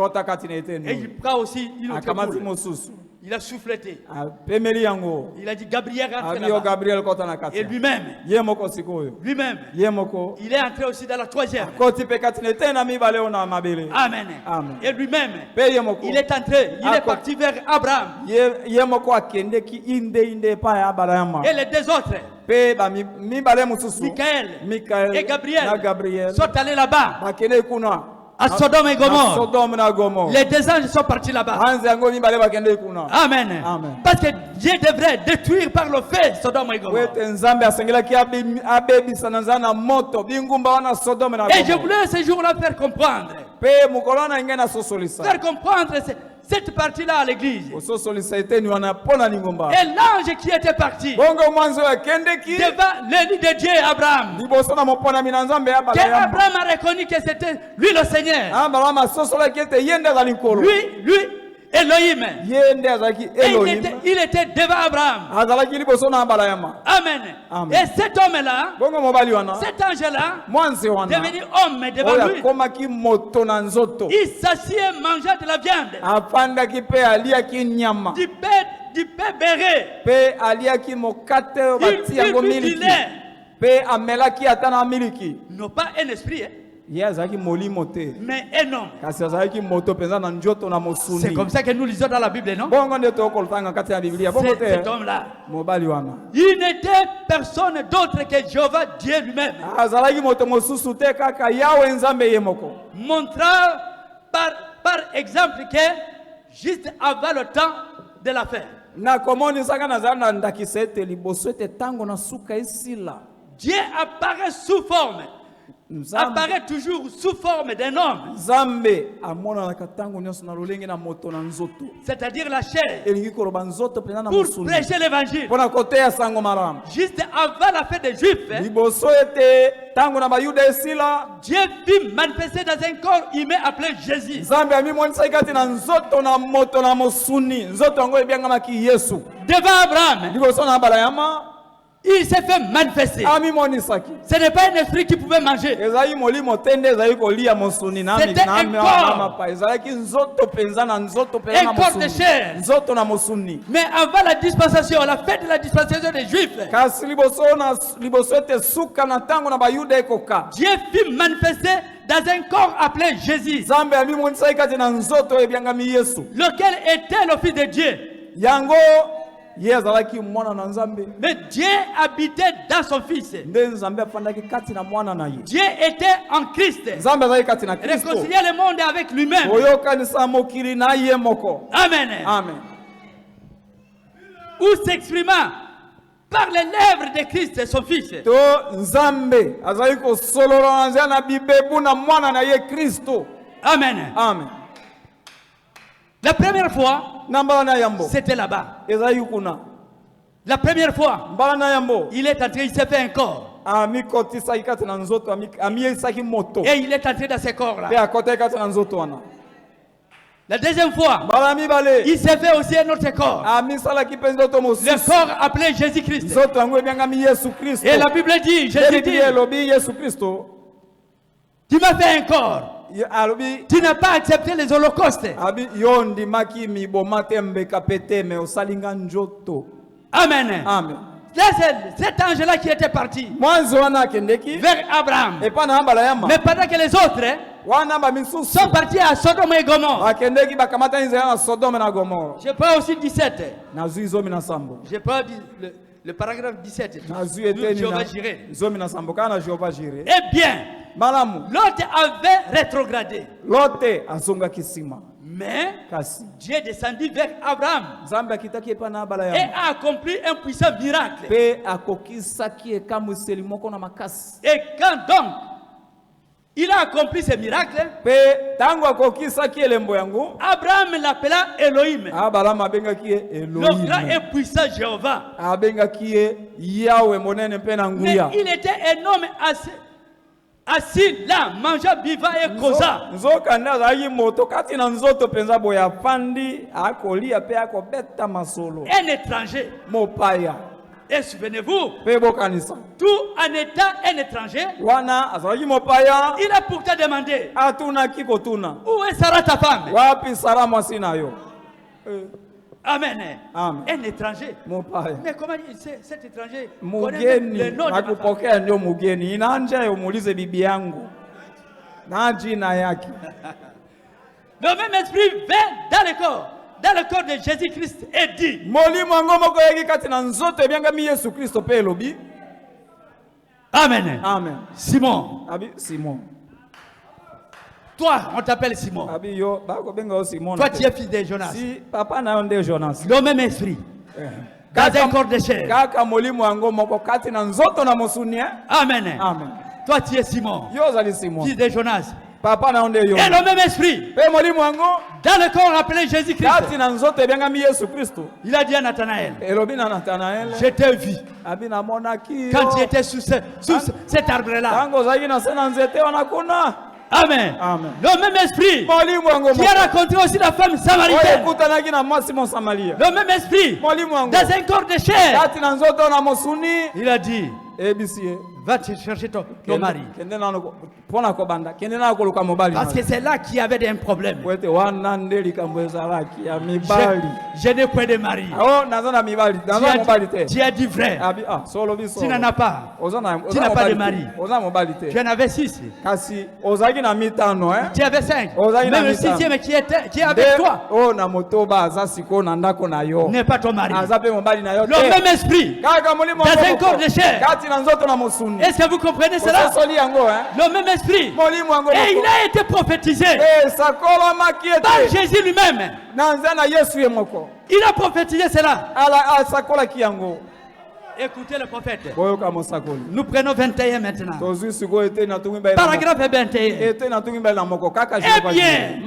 Et il prend aussi une autre boule. Il a souffleté. Il a dit Gabriel rentre là-bas. Et lui-même, il est entré aussi dans la troisième. Amen. Et lui-même, il est entré, il est parti vers Abraham. Et les deux autres, Michael et Gabriel, sont allés là-bas. À Sodome et Gomorre. Les deux anges sont partis là-bas. Amen. Parce que Dieu devrait détruire par le feu Sodome et Gomorre. Et je voulais ce jour-là faire comprendre. Faire comprendre cette partie-là à l'église. Et l'ange qui était parti devant le lit de Dieu, Abraham. Que Abraham a reconnu que c'était lui le Seigneur. Lui, Elohim. Et il était devant Abraham. Amen. Et cet homme-là, cet ange-là, devenu homme devant lui, il s'assied mangeant de la viande, du pain beurré, il but du lait. Non pas un esprit, mais un homme. C'est comme ça que nous lisons dans la Bible, non? Cet homme-là, il n'était personne d'autre que Jéhovah Dieu lui-même, montrant par exemple que juste avant le temps de la fin, Dieu apparaît sous forme. Apparaît toujours sous forme d'un homme, c'est-à-dire la chair, pour prêcher l'évangile. Juste avant la fête des Juifs, Dieu fit manifester dans un corps humain appelé Jésus. Devant Abraham, il s'est fait manifester. Ce n'est pas un esprit qui pouvait manger. C'était un corps de chair. Mais avant la dispensation, la fête de la dispensation des Juifs, Dieu fit manifester dans un corps appelé Jésus, lequel était le Fils de Dieu. Mais Dieu habitait dans son Fils. Dieu était en Christ. Réconciliait le monde avec lui-même. Amen. Ou s'exprimant par les lèvres de Christ, son Fils. Amen. La première fois, c'était là-bas. La première fois, il est entré, il s'est fait un corps. Et il est entré dans ce corps-là. La deuxième fois, il s'est fait aussi un autre corps. Le corps appelé Jésus-Christ. Et la Bible dit, Jésus dit, tu m'as fait un corps. Tu n'as pas accepté les holocaustes. Amen. Là, c'est cet ange-là qui était parti vers Abraham. Mais pendant que les autres sont partis à Sodome et Gomorre. Je prends aussi 17. Je prends le paragraphe 17. Jéhovah Jireh. Eh bien, Lot avait rétrogradé. Mais Dieu est descendu vers Abraham et a accompli un puissant miracle. Et quand donc il a accompli ce miracle. Abraham l'appela Elohim. Le grand et puissant Jéhovah. Mais il était un homme assis là, mangeant, buvant et causant. Un étranger. Et souvenez-vous, tout en étant un étranger, il a pourtant demandé, où est Sarah ta femme? Amen. Un étranger. Mais comment cet étranger connaît le nom de ma femme? Le même esprit vint dans le corps. Dans le corps de Jésus-Christ et dit, Amen. Amen. Simon. Simon. Toi, on t'appelle Simon. Toi, tu es fils de Jonas. Le même esprit. Dans un corps de chair. Amen. Amen. Toi, tu es Simon. Fils de Jonas. Et le même esprit, dans le corps appelé Jésus-Christ, il a dit à Nathanaël, je t'ai vu quand tu étais sous cet arbre-là. Amen. Amen. Le même esprit qui a rencontré aussi la femme samaritaine. Le même esprit dans un corps de chair. Il a dit, va te chercher ton mari. Parce que c'est là qu'il y avait un problème. Je n'ai pas de mari. Tu as dit vrai. Tu n'en as pas. Tu n'as pas de mari. Tu en avais 6. Tu avais 5. Même le 6e qui est avec toi n'est pas ton mari. Le même esprit dans un corps de chair. Est-ce que vous comprenez cela? Le même esprit. Et il a été prophétisé par Jésus lui-même. Il a prophétisé cela. Écoutez le prophète. Nous prenons 21 maintenant. Paragraphe 21. Eh bien,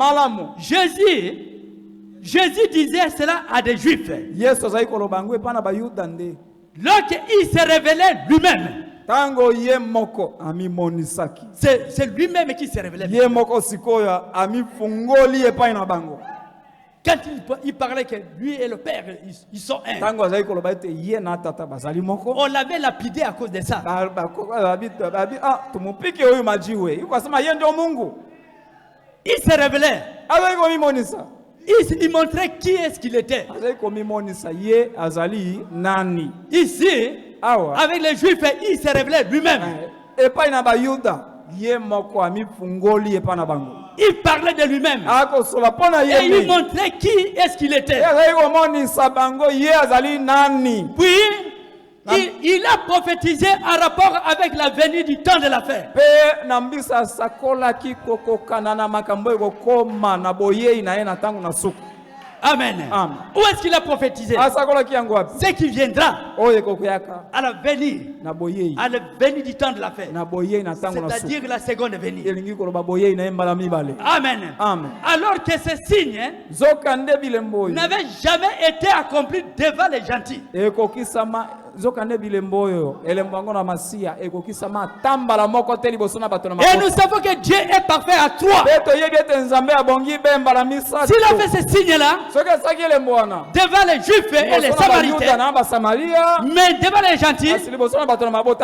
Jésus disait cela à des Juifs. Lorsqu'il se révélait lui-même. C'est lui-même qui se révélait. Quand il parlait que lui et le Père, ils sont un. On l'avait lapidé à cause de ça. Il se révélait. Il montrait qui est-ce qu'il était. Ici, avec les Juifs, il se révélait lui-même. Il parlait de lui-même. Et il montrait qui est-ce qu'il était. Puis, il a prophétisé en rapport avec la venue du temps de la fin. Amen. Amen. Où est-ce qu'il a prophétisé? Ce qui viendra à la venue du temps de la fin. C'est-à-dire la seconde venue. Amen. Amen. Alors que ces signes n'avaient jamais été accomplis devant les gentils. Et nous savons que Dieu est parfait à 3. S'il a fait ces signes-là devant les Juifs et les Samaritains, mais devant les gentils,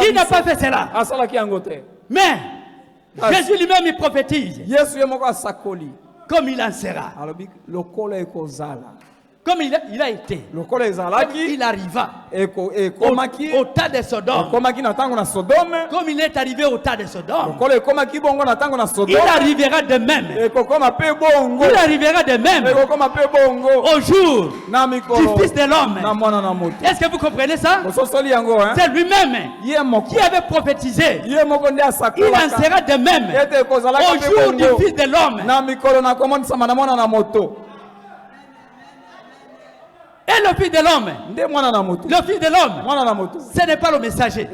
il n'a pas fait cela. Mais Jésus lui-même il prophétise comme il en sera. Comme il a été. Il arriva au tas de Sodome. Comme il est arrivé au tas de Sodome, il arrivera de même. Il arrivera de même au jour du Fils de l'homme. Est-ce que vous comprenez ça? C'est lui-même qui avait prophétisé. Il en sera de même au jour du Fils de l'homme. Et le Fils de l'homme, ce n'est pas le messager.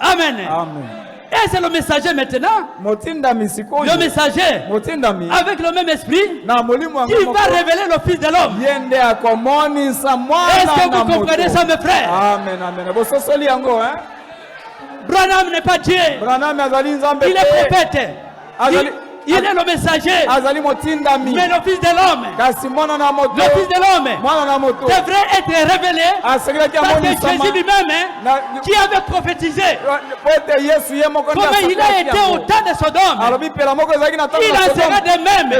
Amen. Amen. Et c'est le messager maintenant. Le messager, avec le même esprit, il va révéler le Fils de l'homme. Est-ce que vous comprenez ça, mes frères? Amen, amen. Branham n'est pas Dieu. Il est prophète. Il est le messager. Mais le Fils de l'homme, devrait être révélé parce que Jésus lui-même, qui avait prophétisé comment il a été au temps de Sodome, il en sera de même.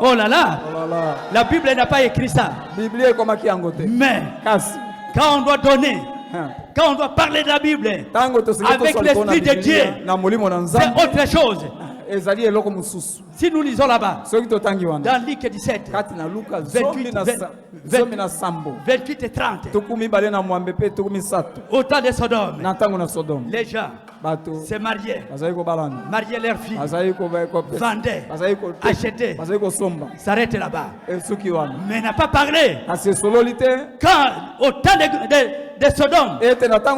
Oh là là, la Bible n'a pas écrit ça. Mais quand on doit donner, quand on doit parler de la Bible avec l'Esprit de Dieu, c'est autre chose. Si nous lisons là-bas, dans Luc 17, 28 et 30, au temps de Sodome, les gens se mariaient leurs filles, vendaient, achetaient, s'arrêtaient là-bas. Mais n'a pas parlé. Quand, au temps de Sodome,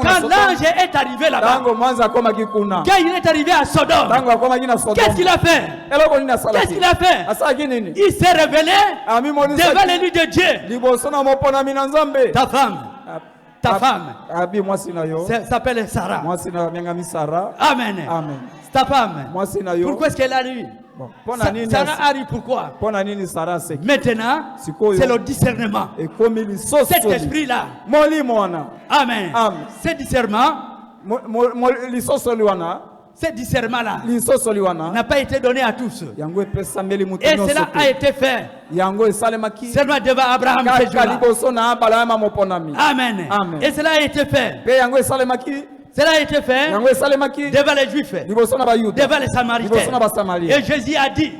quand l'ange est arrivé là-bas, quand il est arrivé à Sodome, qu'est-ce qu'il a fait? Qu'est-ce qu'il a fait? Il s'est révélé devant l'élu de Dieu. Ta femme s'appelle Sarah. Amen. Ta femme, pourquoi est-ce qu'elle a ri? Sarah a ri pourquoi? Maintenant, c'est le discernement. Cet esprit-là. Amen. Cet discernement-là n'a pas été donné à tous. Et cela a été fait seulement devant Abraham ce jour-là. Amen. Et cela a été fait. Cela a été fait devant les Juifs, devant les Samaritains. Et Jésus a dit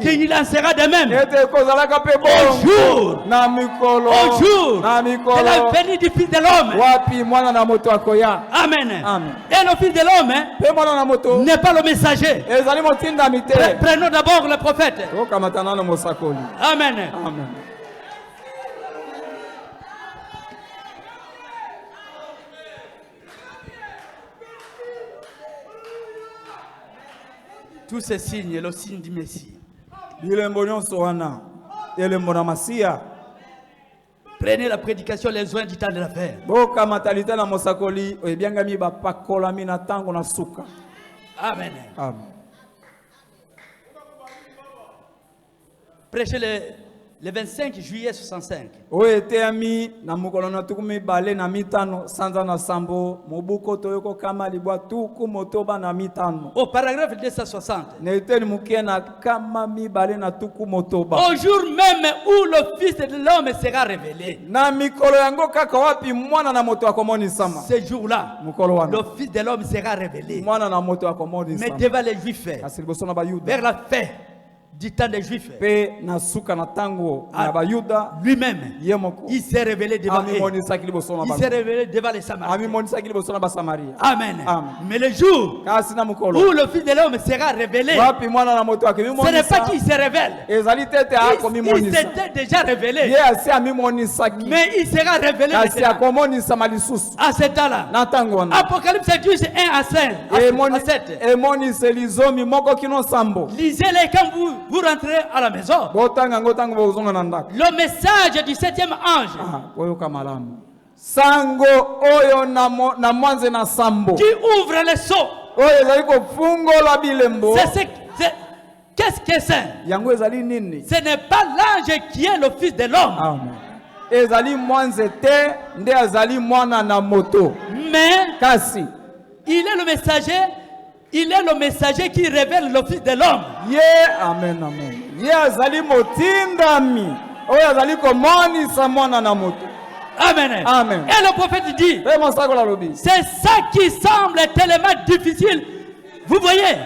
qu'il en sera de même au jour de la venue du Fils de l'homme. Amen. Et le Fils de l'homme n'est pas le messager. Prenons d'abord le prophète. Amen. Tous ces signes, le signe du Messie. Prenez la prédication, les soins du temps de l'affaire. Amen. Prêchez le 25 juillet 65. Au paragraphe 260. Au jour même où le Fils de l'homme sera révélé. Ce jour-là, le Fils de l'homme sera révélé. Mais devant les Juifs, vers la fin du temps des Juifs, lui-même, il s'est révélé devant eux. Il s'est révélé devant les Samaritains. Amen. Mais le jour où le Fils de l'homme sera révélé, ce n'est pas qu'il se révèle. Il s'était déjà révélé. Mais il sera révélé à ce temps-là. Apocalypse 12, 1 à 7. Lisez-les quand vous rentrez à la maison. Le message du 7e ange qui ouvre les sceaux. Qu'est-ce que c'est? Ce n'est pas l'ange qui est le Fils de l'homme. Mais il est le messager. Il est le messager qui révèle le Fils de l'homme. Amen, amen. Amen. Amen. Et le prophète dit, c'est ça qui semble tellement difficile. Vous voyez?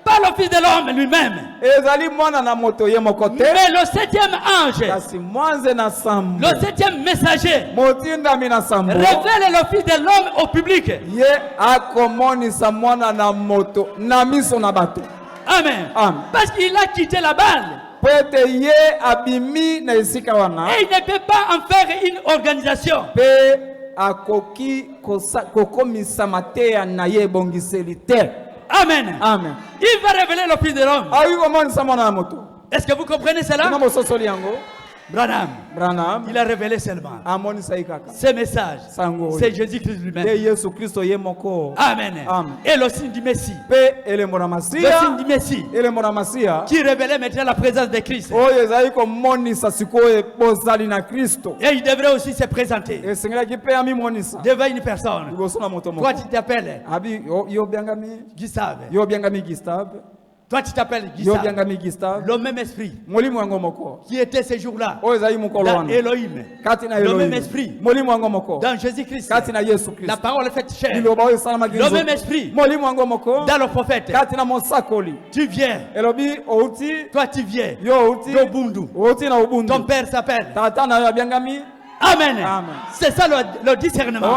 Pas le Fils de l'homme lui-même. Mais le 7e ange, le 7e messager, révèle le Fils de l'homme au public. Amen. Parce qu'il a quitté la balle. Et il ne peut pas en faire une organisation. Amen. Amen. Il va révéler le Fils de l'homme. Est-ce que vous comprenez cela? Branham, il a révélé seulement ce message. C'est Jésus-Christ lui-même. Amen. Et le signe du Messie. Le signe du Messie qui révélait maintenant la présence de Christ. Et il devrait aussi se présenter devant une personne. Toi, tu t'appelles Gustave. Toi, tu t'appelles Gustave. Le même esprit qui était ce jour-là dans Elohim. Le même esprit dans Jésus-Christ. La parole est faite chair. Le même esprit dans le prophète. Tu viens. Toi, tu viens. Bundu. Ton père s'appelle. Amen. C'est ça le discernement.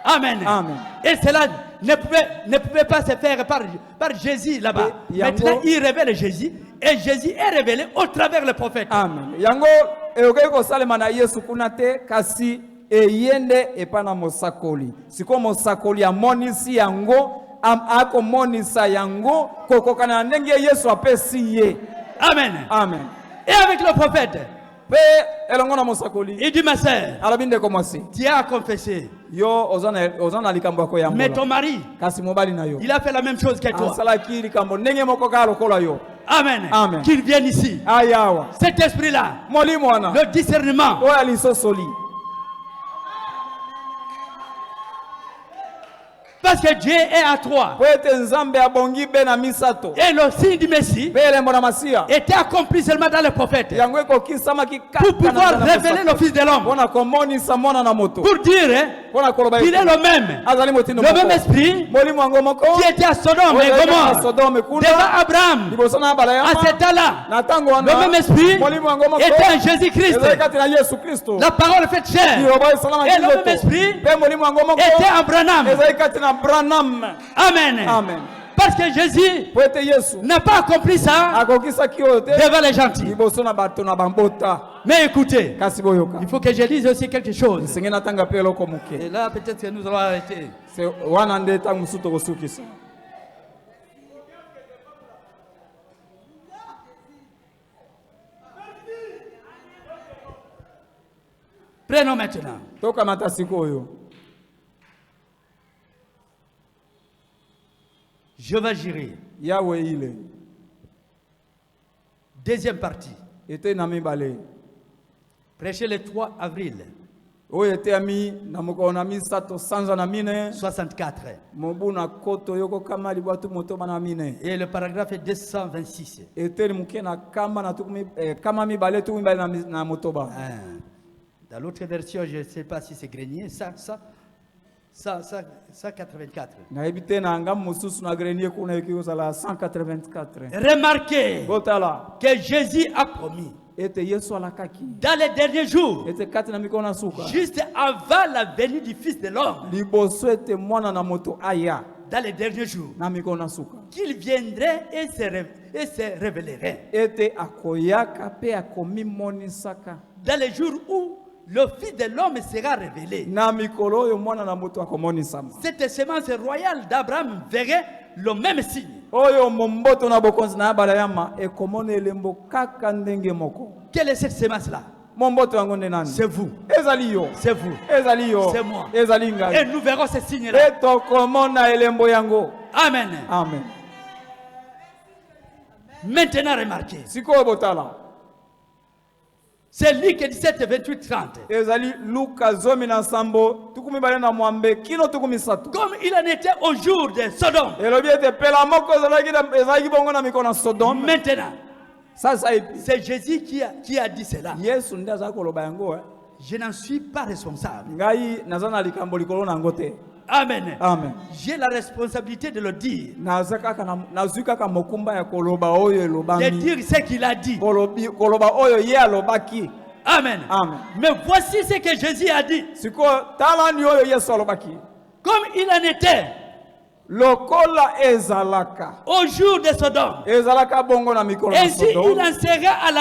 Amen. Et cela ne pouvait pas se faire par Jésus là-bas. Maintenant, il révèle Jésus et Jésus est révélé au travers le prophète. Amen. Yango eokeko salema na Yesu kunate kasi eyende epana mosakoli. Siko mosakoli amonisi yango ako monisa yango kokokana ndenge Yesu apesi ye. Amen. Amen. Et avec le prophète, il dit ma sœur, tu as confessé. Mais ton mari, il a fait la même chose que toi. Amen. Amen. Qu'il vienne ici. Cet esprit-là, le discernement. Parce que Dieu est à toi. Et le signe du Messie était accompli seulement dans les prophètes. Pour pouvoir révéler le Fils de l'homme. Pour dire qu'il est le même. Le même esprit qui était à Sodome et Gomorrhe. Devant Abraham. À cet temps-là. Le même esprit était en Jésus-Christ. La parole fait chair. Et le même esprit était en Branham. Amen. Amen. Parce que Jésus n'a pas accompli ça devant les gentils. Mais écoutez, il faut que je dise aussi quelque chose. Et là, peut-être que nous allons arrêter. Prenons maintenant. Je vais gérer. Deuxième partie. Prêcher le 3 avril 64. Et le paragraphe est 226. Dans l'autre version, je ne sais pas si c'est Grenier, ça 184. Remarquez que Jésus a promis dans les derniers jours, juste avant la venue du Fils de l'homme, dans les derniers jours, qu'il viendrait et se révélerait. Dans les jours où le Fils de l'homme sera révélé, cette semence royale d'Abraham verrait le même signe. Quelle est cette semence-là? C'est vous. C'est vous. C'est moi. Et nous verrons ces signes-là. Amen. Amen. Maintenant, remarquez. C'est Luc 17, 28, 30. Comme il en était au jour de Sodome. Maintenant, c'est Jésus qui a dit cela. Je n'en suis pas responsable. Amen. Amen. J'ai la responsabilité de le dire. De dire ce qu'il a dit. Amen. Amen. Mais voici ce que Jésus a dit. Comme il en était lokola ezalaka au jour de Sodome. ezalaka bongo na mikolo na Ainsi il Sodome en sera à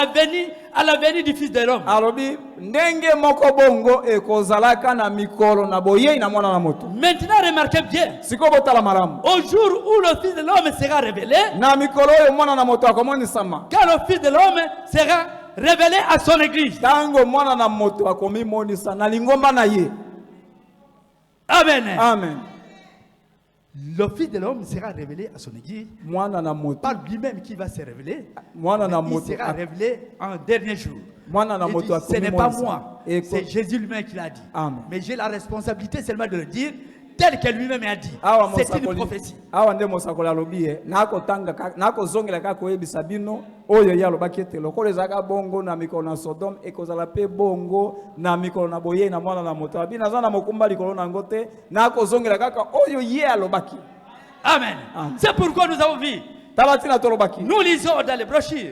la venue du Fils de l'homme. alobi ndenge moko bongo ekozalaka na mikolo na boyei na mwana na moto. Maintenant remarquez bien, siko botala malamu au jour où le Fils de l'homme sera révélé, na mikolo oyo mwana na moto akomonisama car le Fils de l'homme sera révélé à son église. tango mwana na moto akomimonisa na lingomba na ye. Amen. Amen. Le Fils de l'homme sera révélé à son église. Par lui-même qui va se révéler. Il sera révélé en dernier jour. Ce n'est pas moi, c'est Jésus lui-même qui l'a dit. Amen. Mais j'ai la responsabilité seulement de le dire tel que lui-même a dit. C'est une prophétie. Awa mosakoli alobi nako zongela kaka koyebisa bino oyo ya lobaki ete lokola ezalaka bongo na mikolo na Sodome ekozala pe bongo na mikolo na boye na mwana na moto abi naza na mokumba likolo na ngo te nako zongela kaka oyo ye alobaki. Amen. C'est pourquoi nous avons vu. Nous lisons dans les brochures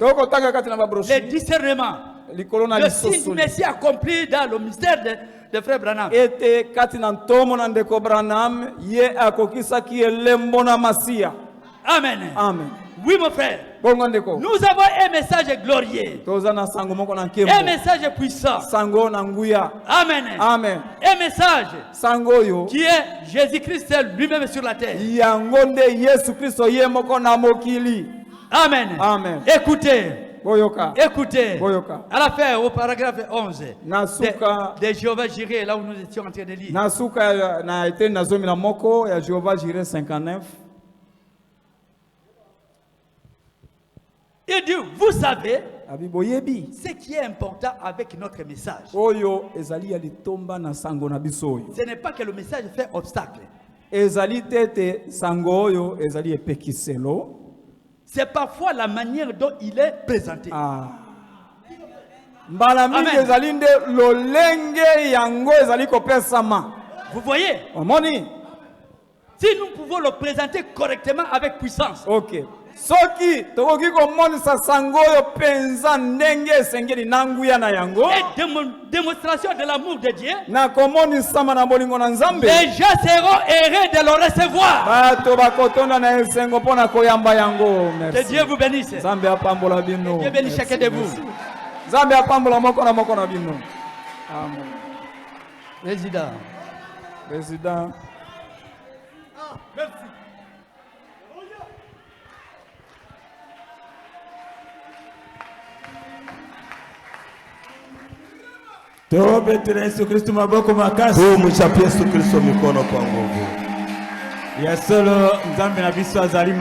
les discernements, le signe Messie accompli dans le mystère de Frère Branham. Amen. Amen. Oui, mon frère. Nous avons un message glorieux. Un message puissant. Amen. Amen. Un message qui est Jésus-Christ lui-même sur la terre. Amen. Amen. Écoutez. Boyoka. Écoutez. Boyoka. À la fin, au paragraphe 11 de Jéhovah Jireh, là où nous étions en train de lire. Nasuka na été nazomi na moko ya Jéhovah Jireh 59. Il dit, vous savez ce qui est important avec notre message. Ce n'est pas que le message fait obstacle. C'est parfois la manière dont il est présenté. Vous voyez? Si nous pouvons le présenter correctement avec puissance. Ok. Soki tokoki komonisa sango yo penza ndenge esengeli nanguya na yango et démonstration de l'amour de Dieu, na komonisa na bolingo na Nzambe, les gens seront heureux de le recevoir. Bato bakotonda na esengo pona koyamba yango. Merci. Que Dieu vous bénisse. Nzambe apambola bino. Dieu bénisse chacun de vous. Nzambe apambola moko na bino. Amen. Président. Président. Merci. Tubetera Yesu Kristo maboko makasi. Tumchapie Yesu Kristo mikono kwa nguvu. Ya solo Nzambe na biso azali